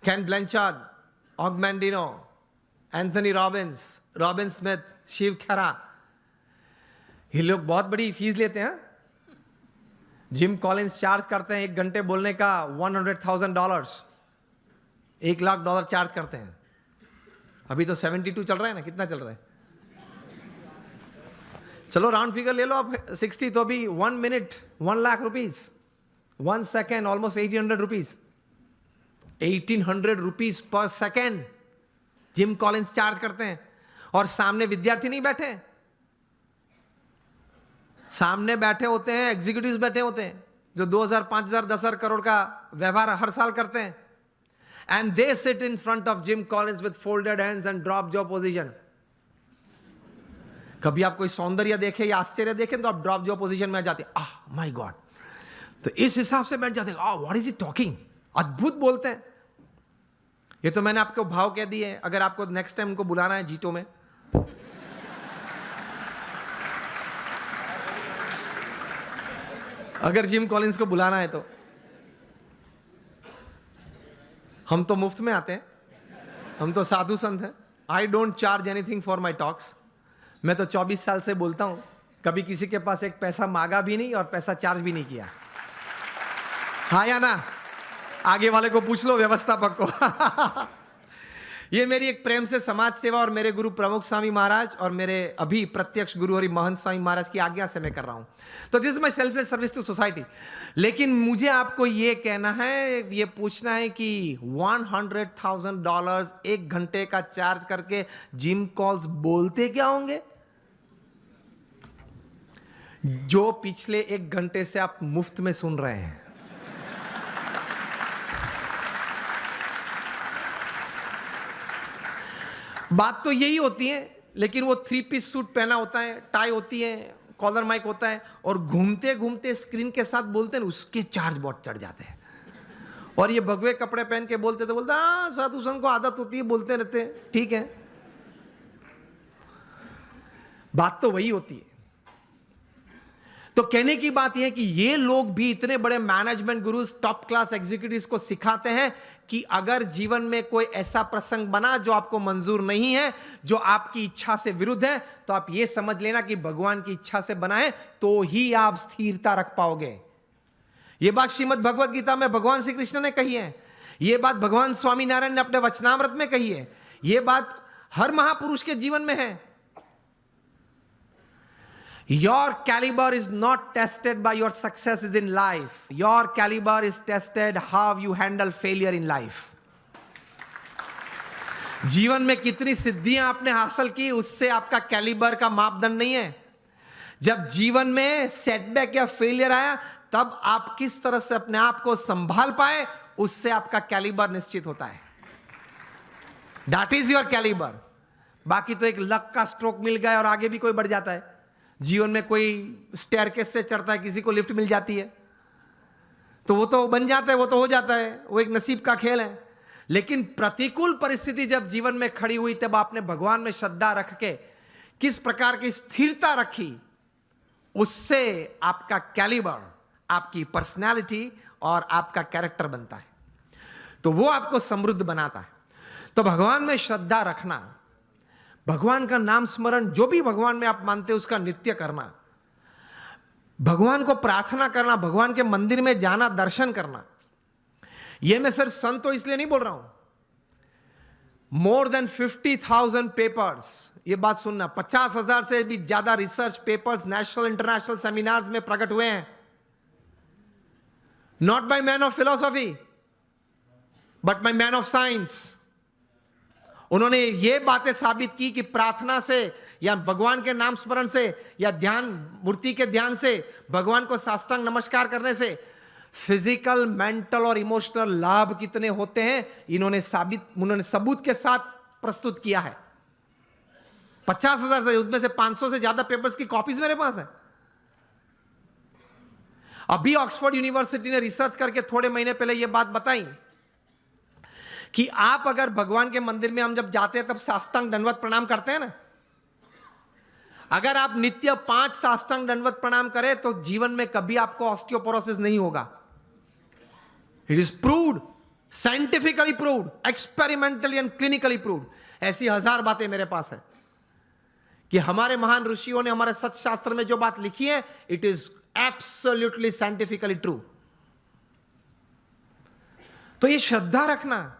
Ken Blanchard, Og Mandino, Anthony Robbins, Robin Smith, Shiv Khera, ये लोग बहुत बड़ी फीस लेते हैं। जिम कॉलिंस चार्ज करते हैं 1 घंटे बोलने का $100,000, $1 लाख चार्ज करते हैं। अभी तो 72 चल रहा है ना, कितना चल रहा है? चलो राउंड फिगर ले लो आप, 60, तो अभी 1 मिनट $1 लाख, 1 सेकेंड ऑलमोस्ट ₹1,800, ₹1,800 पर सेकेंड जिम कॉलिंस चार्ज करते हैं। और सामने विद्यार्थी नहीं बैठे, सामने बैठे होते हैं एग्जीक्यूटिव्स बैठे होते हैं जो 2,000, 5,000, 10,000 करोड़ का व्यवहार हर साल करते हैं। And they sit in front of gym Collins with folded hands and drop jaw position. कभी आप कोई सौंदर्य देखे या आश्चर्य देखे तो आप ड्रॉप जो पोजीशन में आ जाते, आह माय गॉड, तो इस हिसाब से बैठ जाते, आह व्हाट इज ही टॉकिंग, अद्भुत बोलते हैं। ये तो मैंने आपको भाव कह दिए। अगर आपको नेक्स्ट टाइम उनको बुलाना है जीटो में, अगर जिम कॉलिंस को बुलाना है तो हम तो मुफ्त में आते हैं, हम तो साधु संत हैं। I don't charge anything for my talks. मैं तो 24 साल से बोलता हूं, कभी किसी के पास एक पैसा मांगा भी नहीं और पैसा चार्ज भी नहीं किया। हाँ या ना? आगे वाले को पूछ लो, व्यवस्थापक को। ये मेरी एक प्रेम से समाज सेवा और मेरे गुरु प्रमुख स्वामी महाराज और मेरे अभी प्रत्यक्ष गुरु हरि महंत स्वामी महाराज की आज्ञा से मैं कर रहा हूं। तो this is my selfless service to society. लेकिन मुझे आपको ये कहना है, ये पूछना है कि $100,000 एक घंटे का चार्ज करके जिम कॉल्स बोलते क्या होंगे, जो पिछले 1 घंटे से आप मुफ्त में सुन रहे हैं। बात तो यही होती है, लेकिन वो 3 पीस सूट पहना होता है, टाई होती है, कॉलर माइक होता है, और घूमते घूमते स्क्रीन के साथ बोलते हैं, उसके चार्ज बहुत चढ़ जाते हैं। और ये भगवे कपड़े पहन के बोलते तो बोलते हाँ साधु संत को आदत होती है, बोलते रहते हैं, ठीक है। बात तो वही होती है। तो कहने की बात यह है कि ये लोग भी इतने बड़े management gurus, top class executives को सिखाते हैं कि अगर जीवन में कोई ऐसा प्रसंग बना जो आपको मंजूर नहीं है, जो आपकी इच्छा से विरुद्ध है, तो आप ये समझ लेना कि भगवान की इच्छा से बना है, तो ही आप स्थिरता रख पाओगे। यह बात श्रीमद् भगवद गीता में भगवान श्री कृष्ण ने कही है, यह बात भगवान स्वामी नारायण ने अपने वचनामृत में कही है, यह बात हर महापुरुष के जीवन में है। Your caliber is not tested by your successes in life. Your caliber is tested how you handle failure in life. जीवन में कितनी सिद्धियां आपने हासिल की, उससे आपका कैलिबर का मापदंड नहीं है। जब जीवन में सेटबैक या फेलियर आया, तब आप किस तरह से अपने आप को संभाल पाए, उससे आपका कैलिबर निश्चित होता है। That is your caliber. बाकी तो एक लक का स्ट्रोक मिल गया और आगे भी कोई बढ़ जाता है। जीवन में कोई स्टेयरकेस से चढ़ता है, किसी को लिफ्ट मिल जाती है, तो वो तो बन जाता है, वो तो हो जाता है, वो एक नसीब का खेल है। लेकिन प्रतिकूल परिस्थिति जब जीवन में खड़ी हुई, तब आपने भगवान में श्रद्धा रख के किस प्रकार की स्थिरता रखी, उससे आपका कैलिबर, आपकी पर्सनैलिटी और आपका कैरेक्टर बनता है, तो वो आपको समृद्ध बनाता है। तो भगवान में श्रद्धा रखना, भगवान का नाम स्मरण, जो भी भगवान में आप मानते हैं उसका नित्य करना, भगवान को प्रार्थना करना, भगवान के मंदिर में जाना, दर्शन करना। यह मैं सिर्फ संत तो इसलिए नहीं बोल रहा हूं। मोर देन 50,000 पेपर्स, ये बात सुनना, 50,000 से भी ज्यादा research papers national international seminars में प्रकट हुए हैं। Not by man of philosophy but by man of science. उन्होंने ये बातें साबित की कि प्रार्थना से या भगवान के नाम स्मरण से या ध्यान, मूर्ति के ध्यान से, भगवान को साष्टांग नमस्कार करने से फिजिकल, मेंटल और इमोशनल लाभ कितने होते हैं, उन्होंने सबूत के साथ प्रस्तुत किया है। 50,000 से, उसमें से 500 से ज्यादा पेपर्स की कॉपीज मेरे पास है। अभी ऑक्सफोर्ड यूनिवर्सिटी ने रिसर्च करके थोड़े महीने पहले यह बात बताई कि आप अगर भगवान के मंदिर में हम जब जाते हैं तब साष्टांग दंडवत प्रणाम करते हैं ना, अगर आप नित्य 5 साष्टांग दंडवत प्रणाम करें तो जीवन में कभी आपको ऑस्टियोपोरोसिस नहीं होगा। It is proved, scientifically proved, experimentally and clinically proved. ऐसी 1000 बातें मेरे पास है कि हमारे महान ऋषियों ने हमारे सत्य शास्त्र में जो बात लिखी है, it is absolutely scientifically true. तो ये श्रद्धा रखना,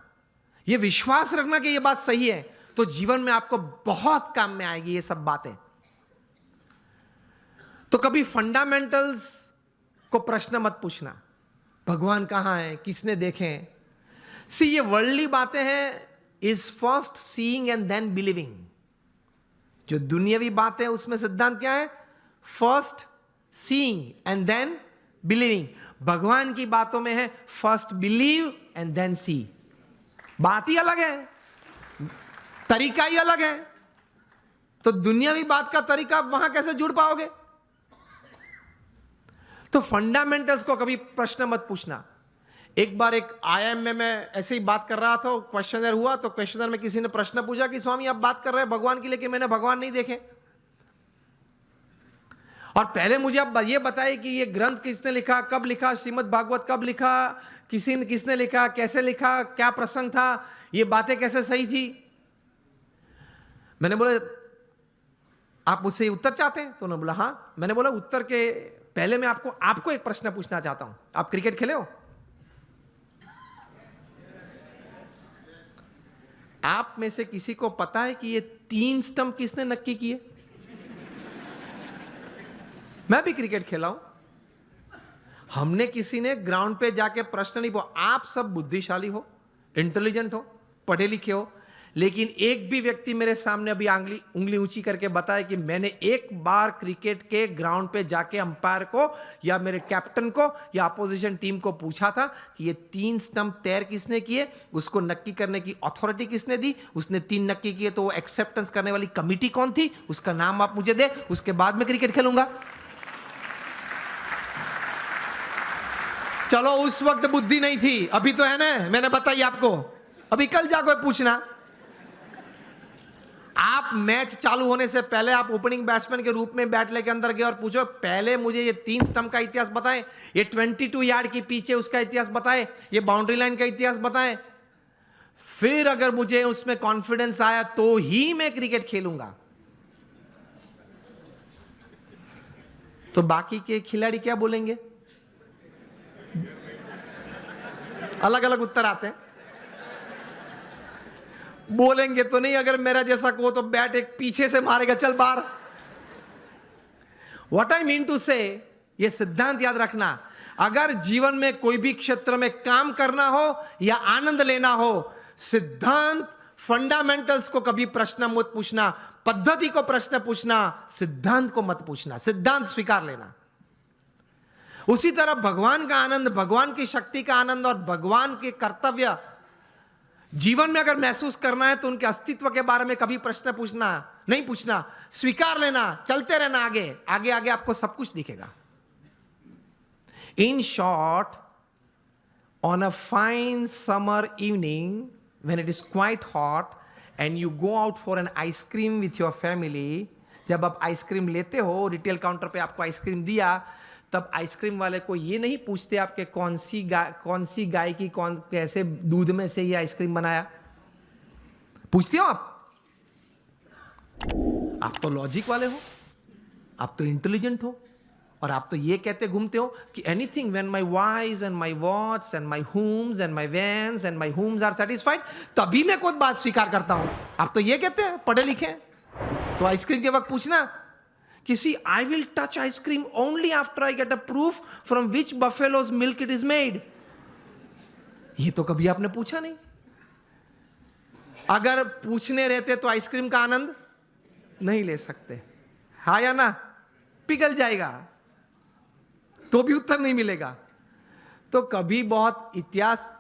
ये विश्वास रखना कि ये बात सही है, तो जीवन में आपको बहुत काम में आएगी ये सब बातें। तो कभी फंडामेंटल्स को प्रश्न मत पूछना, भगवान कहां है, किसने देखे। सी ये वर्ल्डली बातें हैं, is first seeing and then believing. जो दुनियावी बातें हैं उसमें सिद्धांत क्या है, first seeing and then believing. भगवान की बातों में है first believe and then see. बात ही अलग है, तरीका ही अलग है। तो दुनियावी बात का तरीका आप वहां कैसे जुड़ पाओगे? तो फंडामेंटल्स को कभी प्रश्न मत पूछना। एक बार एक आईआईएम में मैं ऐसे ही बात कर रहा था, क्वेश्चनर हुआ, तो क्वेश्चनर में किसी ने प्रश्न पूछा कि स्वामी आप बात कर रहे हैं भगवान की, लेकिन मैंने भगवान नहीं देखे। और पहले मुझे आप ये बताइए कि ये ग्रंथ किसने लिखा, कब लिखा, श्रीमद् भागवत कब लिखा, किसने लिखा, कैसे लिखा, क्या प्रसंग था, ये बातें कैसे सही थी। मैंने बोला आप मुझसे उत्तर चाहते हैं? तो उन्होंने बोला हाँ। मैंने बोला उत्तर के पहले मैं आपको एक प्रश्न पूछना चाहता हूं। आप क्रिकेट खेले हो? आप में से किसी को पता है कि ये 3 स्टंप किसने नक्की किए? मैं भी क्रिकेट खेला हूं। हमने किसी ने ग्राउंड पे जाके प्रश्न नहीं पूछा। आप सब बुद्धिशाली हो, इंटेलिजेंट हो, पढ़े लिखे हो, लेकिन एक भी व्यक्ति मेरे सामने अभी उंगली ऊंची करके बताए कि मैंने एक बार क्रिकेट के ग्राउंड पे जाके अंपायर को या मेरे कैप्टन को या अपोजिशन टीम को पूछा था कि ये 3 स्टंप तैर किसने किए, उसको नक्की करने की अथॉरिटी किसने दी, उसने 3 नक्की किए तो वो एक्सेप्टेंस करने वाली कमिटी कौन थी, उसका नाम आप मुझे दे, उसके बाद मैं क्रिकेट खेलूंगा। चलो उस वक्त बुद्धि नहीं थी, अभी तो है ना, मैंने बताई आपको। अभी कल जाकर पूछना। आप मैच चालू होने से पहले आप ओपनिंग बैट्समैन के रूप में बैट लेके अंदर गए और पूछो पहले मुझे ये 3 स्टंप का इतिहास बताएं, ये 22 यार्ड के पीछे उसका इतिहास बताएं, ये बाउंड्री लाइन का इतिहास बताएं। फिर अगर मुझे उसमें कॉन्फिडेंस आया तो ही मैं क्रिकेट खेलूंगा। तो बाकी के खिलाड़ी क्या बोलेंगे? अलग अलग उत्तर आते हैं। बोलेंगे तो नहीं, अगर मेरा जैसा को तो बैट एक पीछे से मारेगा, चल बाहर। व्हाट आई मीन टू से, ये सिद्धांत याद रखना, अगर जीवन में कोई भी क्षेत्र में काम करना हो या आनंद लेना हो, सिद्धांत फंडामेंटल्स को कभी प्रश्न मत पूछना, पद्धति को प्रश्न पूछना, सिद्धांत को मत पूछना, सिद्धांत स्वीकार लेना। उसी तरह भगवान का आनंद, भगवान की शक्ति का आनंद और भगवान के कर्तव्य जीवन में अगर महसूस करना है तो उनके अस्तित्व के बारे में कभी प्रश्न नहीं पूछना, स्वीकार लेना, चलते रहना आगे आगे आगे, आपको सब कुछ दिखेगा। In short, on a fine summer evening when it is quite hot and you go out for an ice cream with your family, जब आप आइसक्रीम लेते हो, रिटेल काउंटर पे आपको आइसक्रीम दिया, तब आइसक्रीम वाले को ये नहीं पूछते आपके कौन सी गाय की कैसे दूध में से ये आइसक्रीम बनाया। पूछते हो आप तो लॉजिक वाले हो, आप तो इंटेलिजेंट हो, और आप तो ये कहते घूमते हो कि anything when my wise and my watts and my homes and my vans and my homes are satisfied, तभी मैं कोई बात स्वीकार करता हूं। आप तो ये कहते हैं, पढ़े लिखे। तो आइसक्रीम के वक्त पूछना किसी, I will touch ice cream only after I get a proof from which buffaloes milk it is made. ये तो कभी आपने पूछा नहीं। अगर पूछने रहते तो आइसक्रीम का आनंद नहीं ले सकते, हाँ या ना? पिघल जाएगा तो भी उत्तर नहीं मिलेगा। तो कभी बहुत इतिहास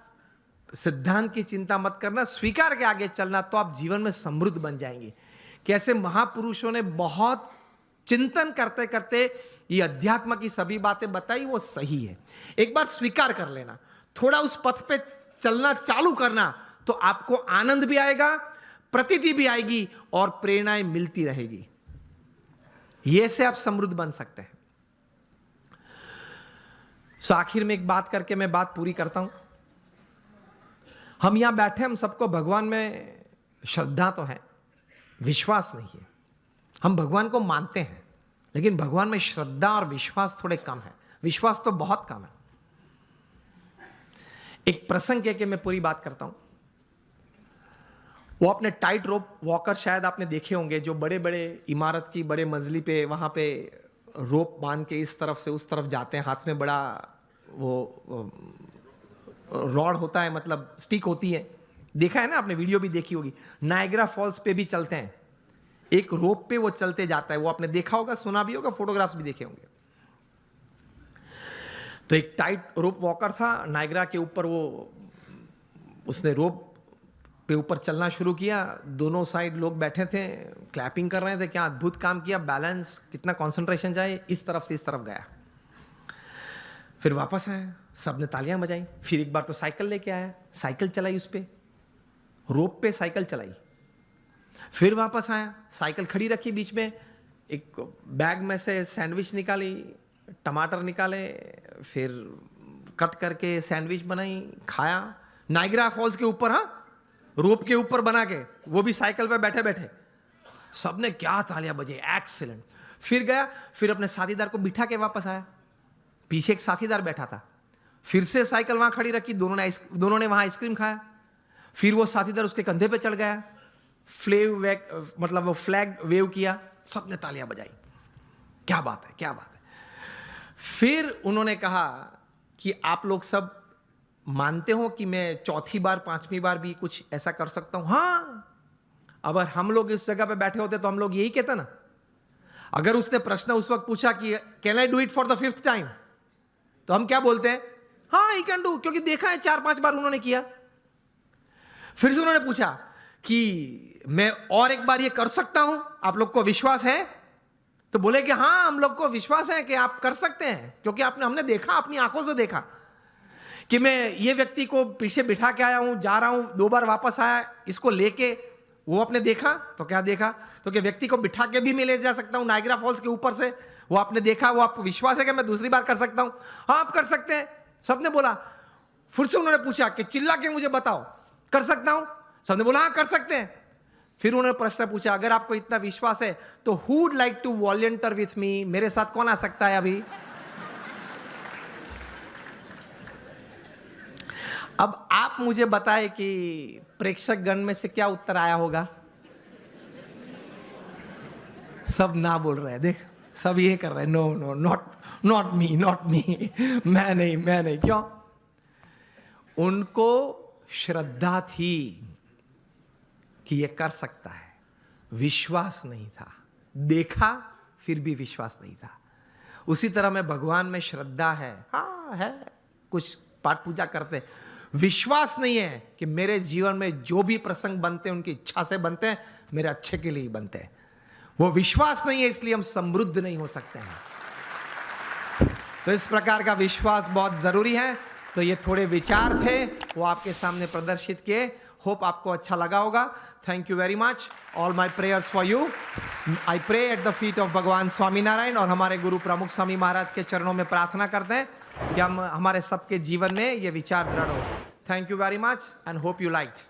सिद्धांत की चिंता मत करना, स्वीकार के आगे चलना, तो आप जीवन में समृद्ध बन जाएंगे। कैसे महापुरुषों ने बहुत चिंतन करते करते ये अध्यात्म की सभी बातें बताई, वो सही है। एक बार स्वीकार कर लेना, थोड़ा उस पथ पे चलना चालू करना, तो आपको आनंद भी आएगा, प्रतीति भी आएगी और प्रेरणाएं मिलती रहेगी। ये से आप समृद्ध बन सकते हैं। सो आखिर में एक बात करके मैं बात पूरी करता हूं। हम यहां बैठे, हम सबको भगवान में श्रद्धा तो है, विश्वास नहीं है। हम भगवान को मानते हैं, लेकिन भगवान में श्रद्धा और विश्वास थोड़े कम है। विश्वास तो बहुत कम है। एक प्रसंग कह के मैं पूरी बात करता हूं। वो अपने टाइट रोप वॉकर शायद आपने देखे होंगे, जो बड़े बड़े इमारत की बड़े मंजिली पे वहां पे रोप बांध के इस तरफ से उस तरफ जाते हैं। हाथ में बड़ा वो रॉड होता है, मतलब स्टिक होती है। देखा है ना आपने, वीडियो भी देखी होगी। नायग्रा फॉल्स पे भी चलते हैं, एक रोप पे वो चलते जाता है। वो आपने देखा होगा, सुना भी होगा, फोटोग्राफ्स भी देखे होंगे। तो एक टाइट रोप वॉकर था नायग्रा के ऊपर, वो उसने रोप पे ऊपर चलना शुरू किया, दोनों साइड लोग बैठे थे, क्लैपिंग कर रहे थे, क्या अद्भुत काम किया, बैलेंस, कितना कंसंट्रेशन जाए, इस तरफ से इस तरफ गया। फिर वापस आया, सबने तालियां बजाई। फिर एक बार तो साइकिल लेके आया, साइकिल चलाई, उस पे रोप पे साइकिल चलाई। फिर वापस आया, साइकिल खड़ी रखी बीच में, एक बैग में से सैंडविच निकाली, टमाटर निकाले, फिर कट करके सैंडविच बनाई, खाया, नाइग्रा फॉल्स के ऊपर, हाँ, रोप के ऊपर बना के, वो भी साइकिल पे बैठे बैठे। सबने क्या तालियां बजे, एक्सीलेंट। फिर गया, फिर अपने साथीदार को बिठा के वापस आया, पीछे एक साथीदार बैठा था। फिर से साइकिल वहां खड़ी रखी, दोनों ने वहां आइसक्रीम खाया। फिर वो साथीदार उसके कंधे पे चढ़ गया, मतलब वो फ्लैग वेव किया, सबने तालियां बजाई। क्या बात है, क्या बात है। फिर उन्होंने कहा कि आप लोग सब मानते हो कि मैं चौथी बार, पांचवी बार भी कुछ ऐसा कर सकता हूं? हाँ, अगर हम लोग इस जगह पे बैठे होते तो हम लोग यही कहते ना। अगर उसने प्रश्न उस वक्त पूछा कि can I do it for the 5th time, तो हम क्या बोलते हैं? हाँ, ही कैन डू, क्योंकि देखा है 4-5 बार उन्होंने किया। फिर से उन्होंने पूछा कि मैं और एक बार ये कर सकता हूं, आप लोग को विश्वास है? तो बोले कि हाँ, हम लोग को विश्वास है कि आप कर सकते हैं, क्योंकि हमने देखा, अपनी आंखों से देखा कि मैं ये व्यक्ति को पीछे बिठा के आया हूं, जा रहा हूं, 2 बार वापस आया, इसको लेके। वो आपने देखा, तो क्या देखा? तो कि व्यक्ति को बिठा के भी मैं ले जा सकता हूं नाइग्रा फॉल्स के ऊपर से। वो आपने देखा, वो आपको विश्वास है कि मैं दूसरी बार कर सकता हूं? हाँ, आप कर सकते हैं, सबने बोला। फिर से उन्होंने पूछा कि चिल्ला के मुझे बताओ, कर सकता हूं? सबने बोला हाँ, कर सकते हैं। फिर उन्होंने प्रश्न पूछा, अगर आपको इतना विश्वास है तो who would like to volunteer with me, मेरे साथ कौन आ सकता है अभी? अब आप मुझे बताएं कि प्रेक्षक गण में से क्या उत्तर आया होगा? सब ना बोल रहे हैं, देख, सब ये कर रहे हैं, no no, not me, not me, मैं नहीं। क्यों? उनको श्रद्धा थी कि ये कर सकता है, विश्वास नहीं था। देखा, फिर भी विश्वास नहीं था। उसी तरह में भगवान में श्रद्धा है, हाँ है, कुछ पाठ पूजा करते, विश्वास नहीं है कि मेरे जीवन में जो भी प्रसंग बनते हैं उनकी इच्छा से बनते हैं, मेरे अच्छे के लिए ही बनते हैं। वो विश्वास नहीं है, इसलिए हम समृद्ध नहीं हो सकते हैं। तो इस प्रकार का विश्वास बहुत जरूरी है। तो ये थोड़े विचार थे, वो आपके सामने प्रदर्शित किए। होप आपको अच्छा लगा होगा। Thank you very much. All my prayers for you. I pray at the feet of Bhagwan Swami Narayan, और हमारे गुरु प्रमुख स्वामी महाराज के चरणों में प्रार्थना करते हैं कि हम हमारे सबके जीवन में ये विचार दृढ़ हो। Thank you very much and hope you liked.